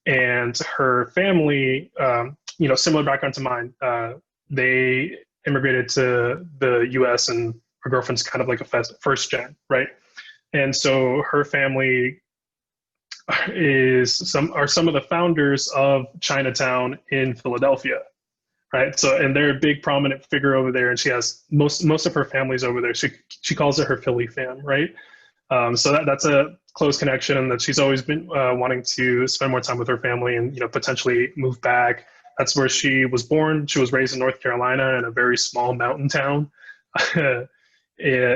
and her family, similar background to mine, they immigrated to the US, and her girlfriend's kind of like a first gen, right? And so her family are some of the founders of Chinatown in Philadelphia, right? So, and they're a big prominent figure over there, and she has most of her family's over there. She calls it her Philly fam, right? So that's a close connection, and that she's always been wanting to spend more time with her family and potentially move back. That's where she was born. She was raised in North Carolina in a very small mountain town,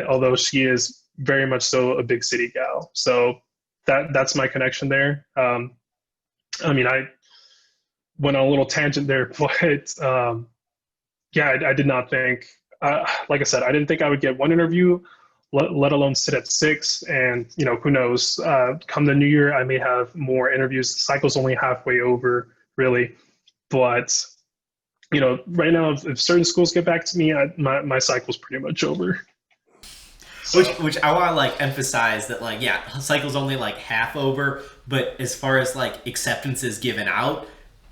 although she is very much so a big city gal. So that's my connection there. I mean, I went on a little tangent there, but yeah, I did not think, like I said, I didn't think I would get one interview, let alone sit at six. And, who knows, come the new year, I may have more interviews. The cycle's only halfway over, really. But, right now, if certain schools get back to me, my cycle's pretty much over. Which I want to like emphasize that like, yeah, cycle's only like half over, but as far as like acceptances given out,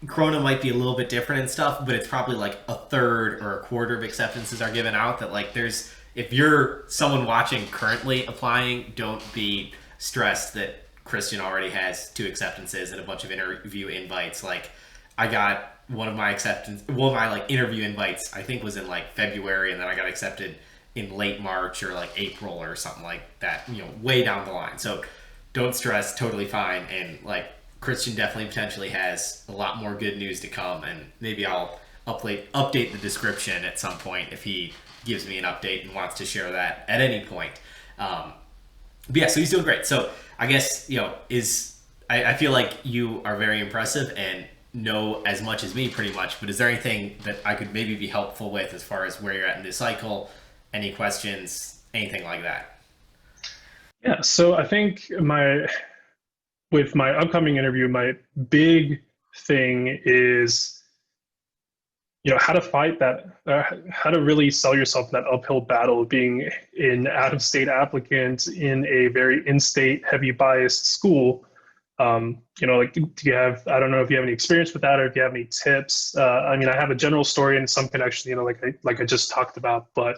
Corona might be a little bit different and stuff, but it's probably like a third or a quarter of acceptances are given out. That like if you're someone watching currently applying, don't be stressed that Christian already has 2 acceptances and a bunch of interview invites. Like I got one of my like interview invites, I think was in like February, and then I got accepted in late March or like April or something like that, way down the line. So don't stress, totally fine. And like Christian definitely potentially has a lot more good news to come, and maybe I'll update the description at some point if he gives me an update and wants to share that at any point. But yeah, so he's doing great. So I guess, I feel like you are very impressive and know as much as me pretty much, but is there anything that I could maybe be helpful with as far as where you're at in this cycle? Any questions, anything like that? Yeah, so I think with my upcoming interview, my big thing is, how to fight that, how to really sell yourself in that uphill battle of being an out-of-state applicant in a very in-state heavy biased school. Like, do you have, I don't know if you have any experience with that or if you have any tips. I mean, I have a general story and some connection, like I just talked about, but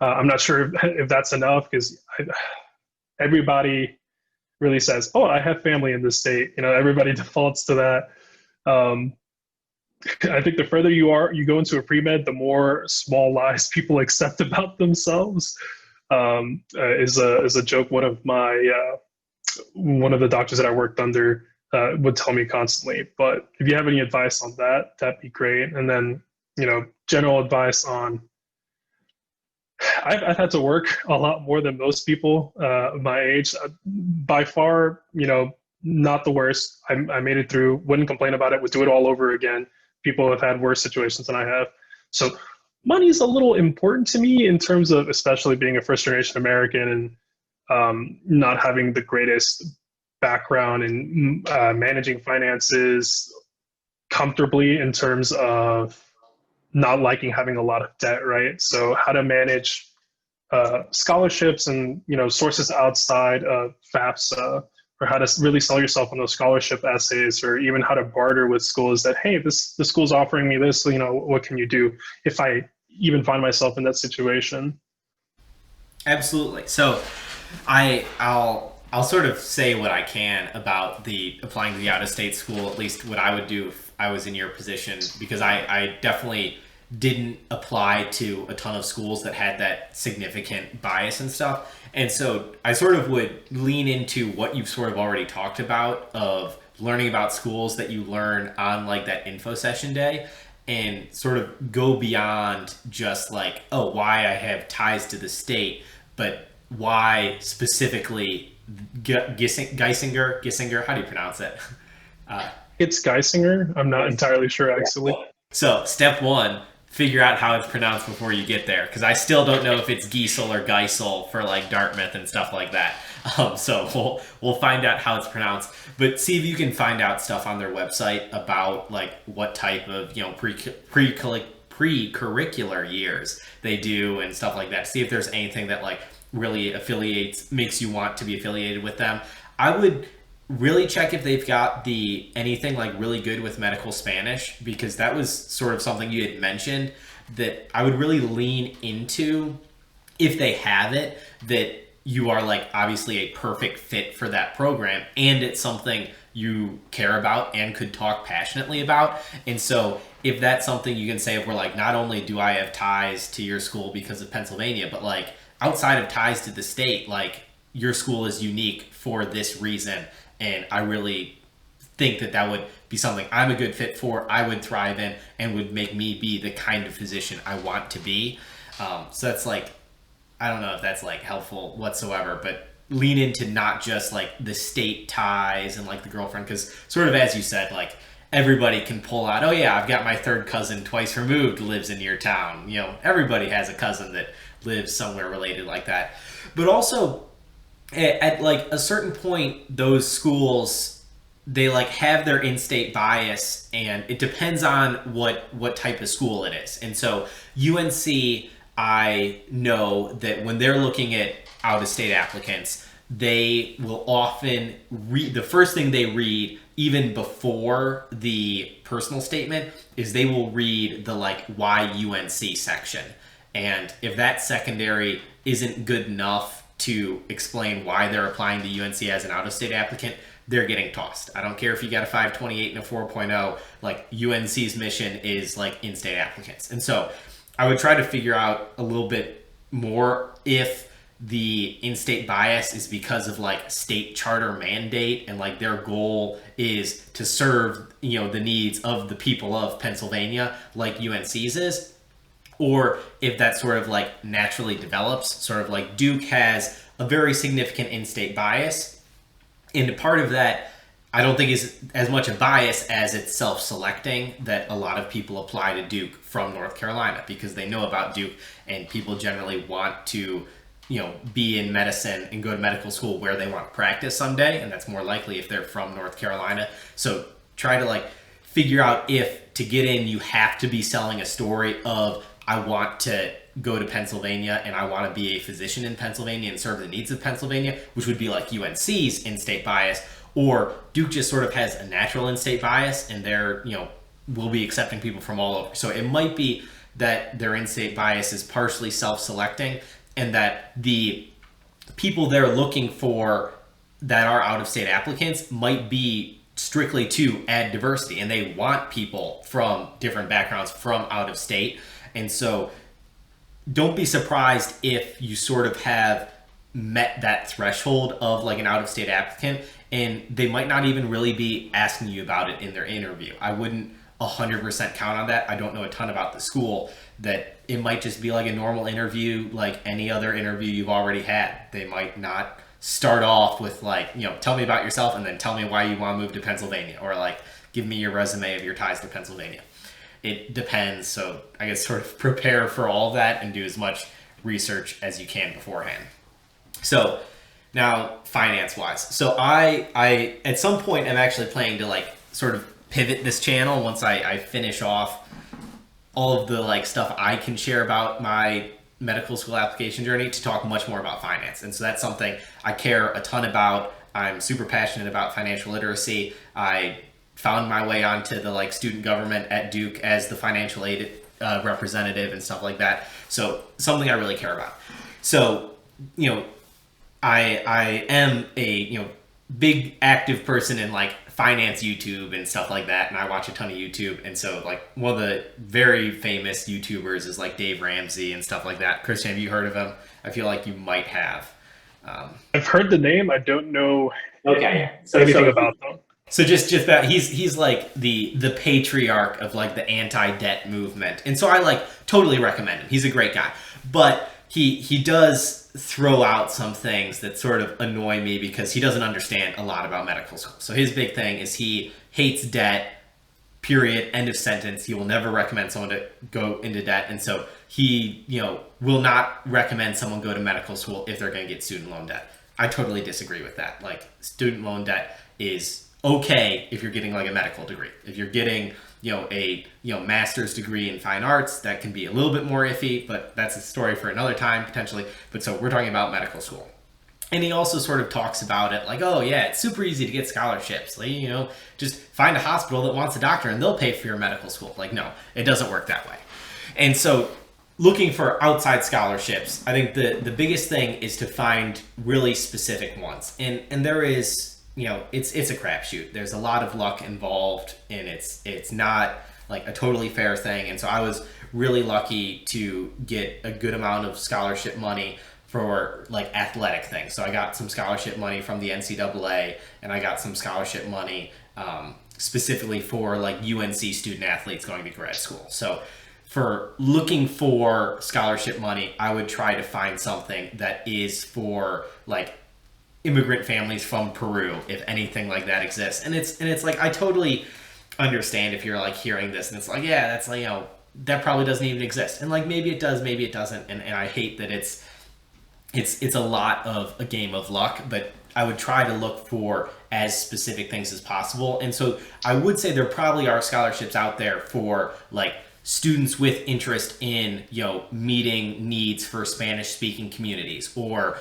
I'm not sure if that's enough, because everybody really says, "Oh, I have family in this state." Everybody defaults to that. I think the further you go into a pre-med, the more small lies people accept about themselves. Is a joke one of the doctors that I worked under would tell me constantly. But if you have any advice on that, that'd be great. And then general advice on. I've had to work a lot more than most people my age. By far, not the worst. I made it through, wouldn't complain about it, would do it all over again. People have had worse situations than I have. So money is a little important to me in terms of, especially being a first generation American and not having the greatest background in managing finances comfortably, in terms of not liking having a lot of debt, right? So how to manage scholarships and sources outside of FAFSA, or how to really sell yourself on those scholarship essays, or even how to barter with schools that, hey, the school's offering me this, what can you do if I even find myself in that situation? Absolutely. So I'll sort of say what I can about the applying to the out-of-state school, at least what I would do if I was in your position, because I definitely didn't apply to a ton of schools that had that significant bias and stuff. And so I sort of would lean into what you've sort of already talked about, of learning about schools that you learn on like that info session day, and sort of go beyond just like, oh, why I have ties to the state, but why specifically Geisinger, how do you pronounce it? It's Geisinger. I'm not entirely sure, actually. So step 1, figure out how it's pronounced before you get there, because I still don't know if it's Giesel or Geisel for like Dartmouth and stuff like that. So we'll find out how it's pronounced, but see if you can find out stuff on their website about like what type of pre-curricular years they do and stuff like that. See if there's anything that like really makes you want to be affiliated with them. I would really check if they've got anything like really good with medical Spanish, because that was sort of something you had mentioned that I would really lean into. If they have it, that you are like obviously a perfect fit for that program, and it's something you care about and could talk passionately about. And so if that's something you can say, if we're like, not only do I have ties to your school because of Pennsylvania, but like outside of ties to the state, like your school is unique for this reason, and I really think that would be something I'm a good fit for, I would thrive in, and would make me be the kind of physician I want to be. So that's like, I don't know if that's like helpful whatsoever, but lean into not just like the state ties and like the girlfriend, because sort of as you said, like everybody can pull out, oh yeah, I've got my third cousin twice removed lives in your town. You know, everybody has a cousin that lives somewhere related like that. But also at like a certain point, those schools, they like have their in-state bias, and it depends on what type of school it is. And so UNC, I know that when they're looking at out-of-state applicants, they will often read, the first thing they read even before the personal statement is they will read the like why UNC section. And if that secondary isn't good enough to explain why they're applying to UNC as an out-of-state applicant, they're getting tossed. I don't care if you got a 528 and a 4.0, like UNC's mission is like in-state applicants. And so I would try to figure out a little bit more if the in-state bias is because of like state charter mandate and like their goal is to serve, you know, the needs of the people of Pennsylvania like UNC's is, or if that sort of like naturally develops. Sort of like Duke has a very significant in-state bias, and part of that I don't think is as much a bias as it's self-selecting, that a lot of people apply to Duke from North Carolina because they know about Duke, and people generally want to, you know, be in medicine and go to medical school where they want to practice someday, and that's more likely if they're from North Carolina. So try to like figure out if to get in you have to be selling a story of I want to go to Pennsylvania and I want to be a physician in Pennsylvania and serve the needs of Pennsylvania, which would be like UNC's in-state bias, or Duke just sort of has a natural in-state bias and they're, you know, will be accepting people from all over. So it might be that their in-state bias is partially self-selecting, and that the people they're looking for that are out-of-state applicants might be strictly to add diversity, and they want people from different backgrounds from out of state. And so don't be surprised if you sort of have met that threshold of like an out-of-state applicant and they might not even really be asking you about it in their interview. I wouldn't 100% count on that. I don't know a ton about the school, that it might just be like a normal interview like any other interview you've already had. They might not start off with like, you know, tell me about yourself and then tell me why you want to move to Pennsylvania, or like give me your resume of your ties to Pennsylvania. It depends. So I guess sort of prepare for all of that and do as much research as you can beforehand. So now finance wise, so I at some point I'm actually planning to like sort of pivot this channel once I finish off all of the like stuff I can share about my medical school application journey to talk much more about finance. And so that's something I care a ton about. I'm super passionate about financial literacy. I found my way onto the like student government at Duke as the financial aid representative and stuff like that. So something I really care about. So, you know, I am a, you know, big active person in like finance YouTube and stuff like that, and I watch a ton of YouTube. And so like one of the very famous YouTubers is like Dave Ramsey and stuff like that. Christian, have you heard of him? I feel like you might have. I've heard the name. I don't know anything about them. So just that he's like the patriarch of like the anti-debt movement. And so I like totally recommend him. He's a great guy. But he does throw out some things that sort of annoy me because he doesn't understand a lot about medical school. So his big thing is he hates debt, period, end of sentence. He will never recommend someone to go into debt. And so he, you know, will not recommend someone go to medical school if they're going to get student loan debt. I totally disagree with that. Like student loan debt is okay if you're getting like a medical degree. If you're getting, you know, a, you know, master's degree in fine arts, that can be a little bit more iffy, but that's a story for another time potentially. But so we're talking about medical school. And he also sort of talks about it like, oh yeah, it's super easy to get scholarships. Like, you know, just find a hospital that wants a doctor and they'll pay for your medical school. Like, no, it doesn't work that way. And so looking for outside scholarships, I think the biggest thing is to find really specific ones. And there is, you know, it's a crapshoot. There's a lot of luck involved, and it's not like a totally fair thing. And so I was really lucky to get a good amount of scholarship money for like athletic things. So I got some scholarship money from the NCAA, and I got some scholarship money specifically for like UNC student athletes going to grad school. So for looking for scholarship money, I would try to find something that is for like immigrant families from Peru, if anything like that exists. And it's like, I totally understand if you're like hearing this and it's like, yeah, that's like, that probably doesn't even exist. And like, maybe it does, maybe it doesn't. And I hate that it's a lot of a game of luck, but I would try to look for as specific things as possible. And so I would say there probably are scholarships out there for like students with interest in, meeting needs for Spanish speaking communities, or,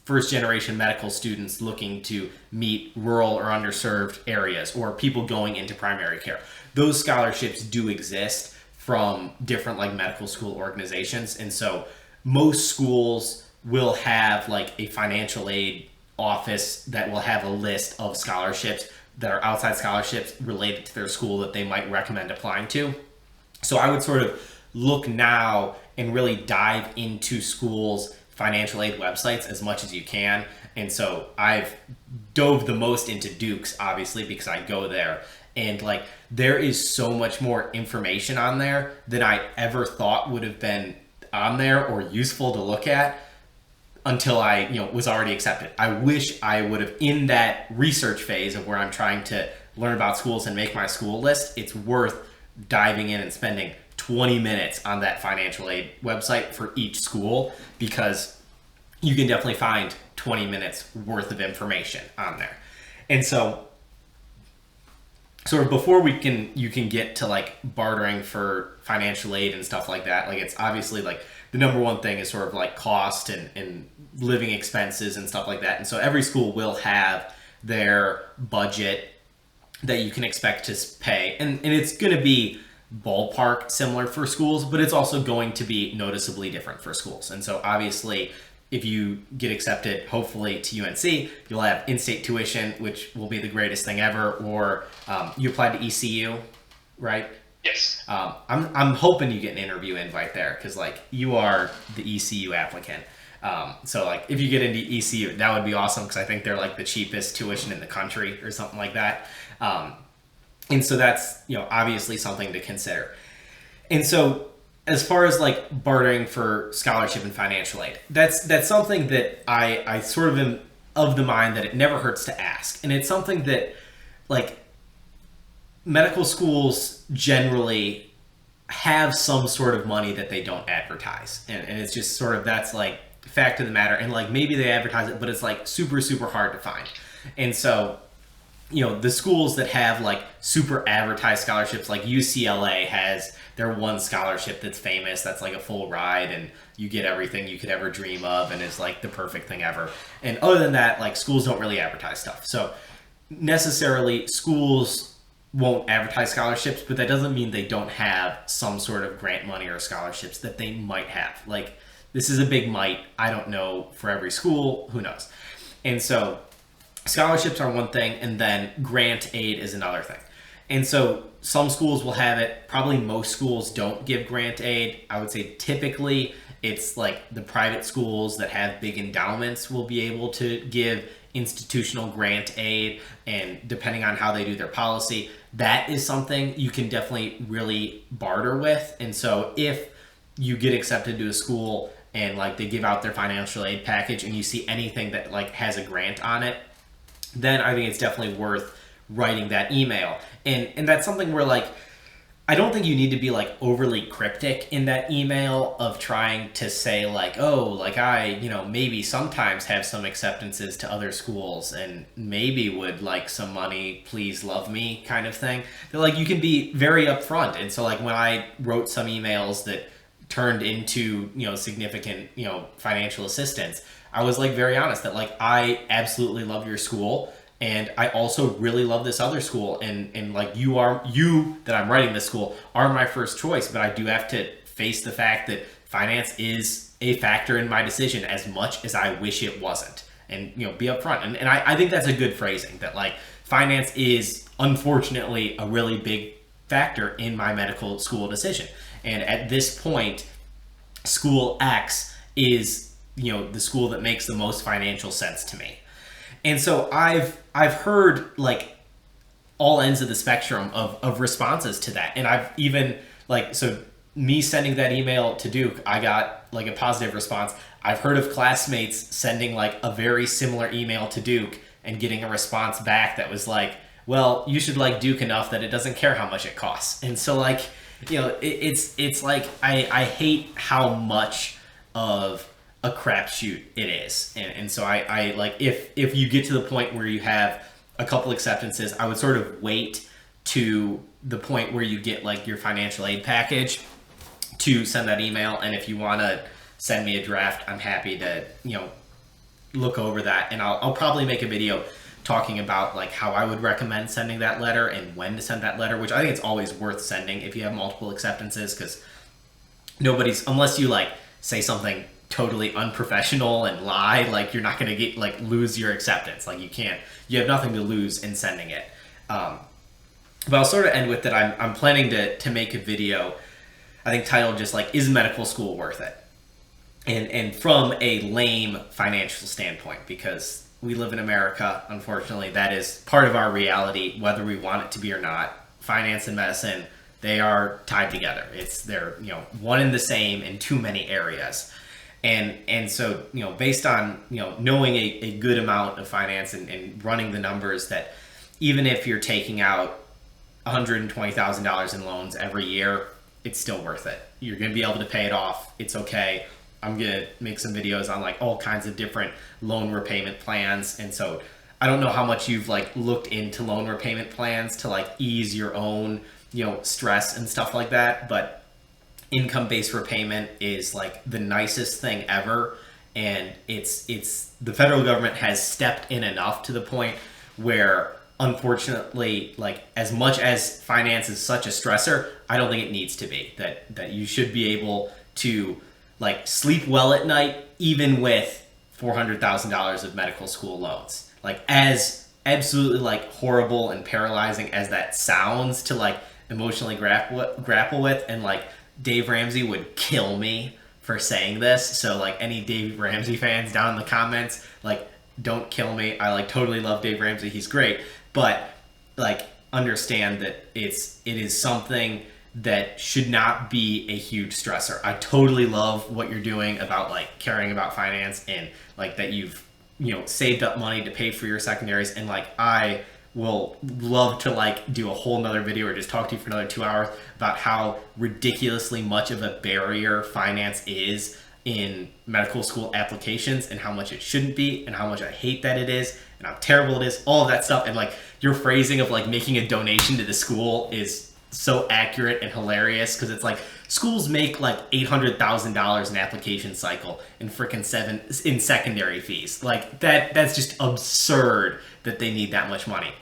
first generation medical students looking to meet rural or underserved areas, or people going into primary care. Those scholarships do exist from different like medical school organizations. And so most schools will have like a financial aid office that will have a list of scholarships that are outside scholarships related to their school that they might recommend applying to. So I would sort of look now and really dive into schools' financial aid websites as much as you can. And so I've dove the most into Duke's, obviously, because I go there. And like, there is so much more information on there than I ever thought would have been on there or useful to look at until I, was already accepted. I wish I would have, in that research phase of where I'm trying to learn about schools and make my school list, it's worth diving in and spending 20 minutes on that financial aid website for each school, because you can definitely find 20 minutes worth of information on there. And so sort of before you can get to like bartering for financial aid and stuff like that, like it's obviously like the number one thing is sort of like cost and living expenses and stuff like that. And so every school will have their budget that you can expect to pay. And it's going to be ballpark similar for schools, but it's also going to be noticeably different for schools. And so obviously, if you get accepted, hopefully to UNC, you'll have in-state tuition, which will be the greatest thing ever. Or you applied to ECU, right? Yes. I'm hoping you get an interview invite there, because like you are the ECU applicant. So like if you get into ECU, that would be awesome, because I think they're like the cheapest tuition in the country or something like that. And so that's, obviously something to consider. And so as far as like bartering for scholarship and financial aid, that's something that I sort of am of the mind that it never hurts to ask. And it's something that like medical schools generally have some sort of money that they don't advertise. And it's just sort of, that's like fact of the matter. And like maybe they advertise it, but it's like super, super hard to find. And so, the schools that have like super advertised scholarships, like UCLA has their one scholarship that's famous, that's like a full ride and you get everything you could ever dream of and is like the perfect thing ever. And other than that, like schools don't really advertise stuff. So necessarily schools won't advertise scholarships, but that doesn't mean they don't have some sort of grant money or scholarships that they might have. Like this is a big might. I don't know for every school, who knows? And so scholarships are one thing, and then grant aid is another thing. And so some schools will have it. Probably most schools don't give grant aid. I would say typically it's like the private schools that have big endowments will be able to give institutional grant aid. And depending on how they do their policy, that is something you can definitely really barter with. And so if you get accepted to a school and like they give out their financial aid package and you see anything that like has a grant on it, then I think it's definitely worth writing that email. And that's something where like, I don't think you need to be like overly cryptic in that email of trying to say like, oh, like I, maybe sometimes have some acceptances to other schools and maybe would like some money, please love me kind of thing. That like you can be very upfront. And so like when I wrote some emails that turned into, significant, financial assistance, I was like very honest that like I absolutely love your school and I also really love this other school and like you that I'm writing this school are my first choice, but I do have to face the fact that finance is a factor in my decision as much as I wish it wasn't, and be upfront. And I think that's a good phrasing, that like finance is unfortunately a really big factor in my medical school decision. And at this point, school X is the school that makes the most financial sense to me. And so I've heard like all ends of the spectrum of responses to that. And I've even me sending that email to Duke, I got like a positive response. I've heard of classmates sending like a very similar email to Duke and getting a response back that was like, well, you should like Duke enough that it doesn't care how much it costs. And so like, it's like, I hate how much of a crapshoot it is. And so I like, if you get to the point where you have a couple acceptances, I would sort of wait to the point where you get like your financial aid package to send that email. And if you want to send me a draft, I'm happy to, look over that. And I'll probably make a video talking about like how I would recommend sending that letter and when to send that letter, which I think it's always worth sending if you have multiple acceptances, because unless you like say something totally unprofessional and lie, like you're not going to get like lose your acceptance. Like you have nothing to lose in sending it. But I'll sort of end with that. I'm planning to make a video, I think titled just like, is medical school worth it? And from a lame financial standpoint, because we live in America, unfortunately, that is part of our reality, whether we want it to be or not. Finance and medicine, they are tied together. They're one and the same in too many areas. And so, based on, knowing a good amount of finance and running the numbers, that even if you're taking out $120,000 in loans every year, it's still worth it. You're going to be able to pay it off. It's okay. I'm going to make some videos on like all kinds of different loan repayment plans. And so I don't know how much you've like looked into loan repayment plans to like ease your own, stress and stuff like that. But income-based repayment is like the nicest thing ever. And it's the federal government has stepped in enough to the point where, unfortunately, like as much as finance is such a stressor, I don't think it needs to be. That you should be able to like sleep well at night, even with $400,000 of medical school loans. Like as absolutely like horrible and paralyzing as that sounds to like emotionally grapple with, and like Dave Ramsey would kill me for saying this. So like any Dave Ramsey fans down in the comments, like don't kill me. I like totally love Dave Ramsey. He's great. But like understand that it is something that should not be a huge stressor. I totally love what you're doing about like caring about finance, and like that you've saved up money to pay for your secondaries. And like I will love to like do a whole nother video or just talk to you for another 2 hours about how ridiculously much of a barrier finance is in medical school applications, and how much it shouldn't be, and how much I hate that it is, and how terrible it is, all of that stuff. And like your phrasing of like making a donation to the school is so accurate and hilarious, because it's like schools make like $800,000 an application cycle in freaking in secondary fees. Like that's just absurd that they need that much money.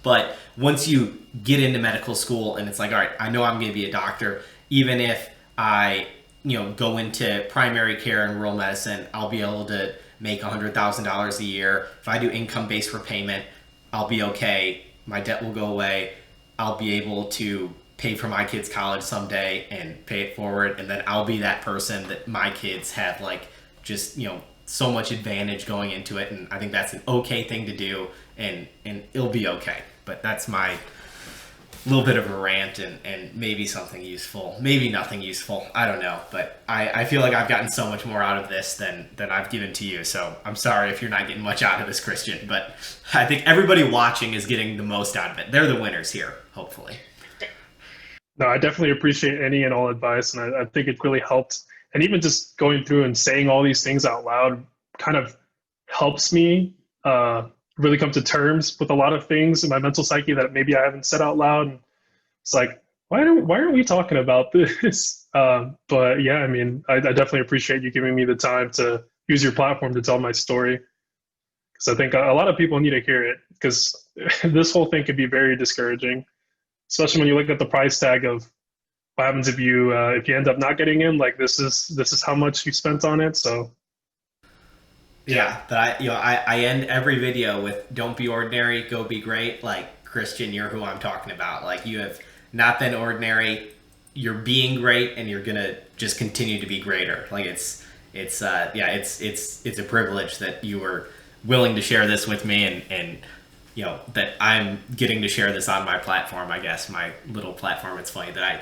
But once you get into medical school and it's like, all right, I know I'm going to be a doctor, even if I go into primary care and rural medicine, I'll be able to make $100,000 a year. If I do income-based repayment, I'll be okay. My debt will go away. I'll be able to pay for my kids' college someday and pay it forward. And then I'll be that person that my kids have like just, so much advantage going into it. And I think that's an okay thing to do, and it'll be okay. But that's my little bit of a rant, and maybe something useful, maybe nothing useful. I don't know. But I feel like I've gotten so much more out of this than I've given to you. So I'm sorry if you're not getting much out of this, Christian, but I think everybody watching is getting the most out of it. They're the winners here, hopefully. No, I definitely appreciate any and all advice, and I think it really helped. And even just going through and saying all these things out loud kind of helps me really come to terms with a lot of things in my mental psyche that maybe I haven't said out loud. And it's like, why aren't we talking about this? But yeah, I mean, I definitely appreciate you giving me the time to use your platform to tell my story, because I think a lot of people need to hear it, because this whole thing could be very discouraging, especially when you look at the price tag of what happens if you end up not getting in. Like this is how much you spent on it. So yeah, but I end every video with "Don't be ordinary, go be great." Like, Christian, you're who I'm talking about. Like, you have not been ordinary. You're being great, and you're gonna just continue to be greater. Like, it's it's it's a privilege that you were willing to share this with me, and that I'm getting to share this on my platform, I guess, my little platform. It's funny that I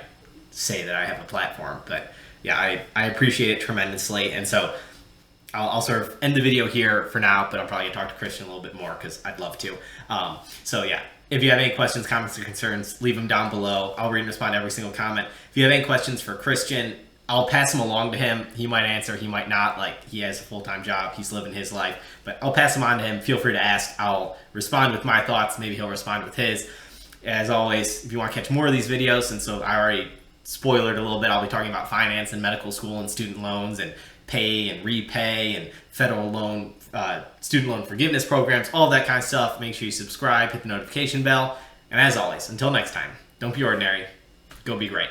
say that I have a platform, but yeah, I appreciate it tremendously. And so I'll sort of end the video here for now, but I'm probably gonna talk to Christian a little bit more because I'd love to. So yeah, if you have any questions, comments, or concerns, leave them down below. I'll read and respond to every single comment. If you have any questions for Christian, I'll pass them along to him. He might answer, he might not. Like, he has a full-time job, he's living his life, but I'll pass them on to him. Feel free to ask. I'll respond with my thoughts. Maybe he'll respond with his. As always, if you want to catch more of these videos, and so I already spoilered a little bit, I'll be talking about finance and medical school and student loans and pay and repay and federal loan, student loan forgiveness programs, all that kind of stuff. Make sure you subscribe, hit the notification bell, and as always, until next time, don't be ordinary, go be great.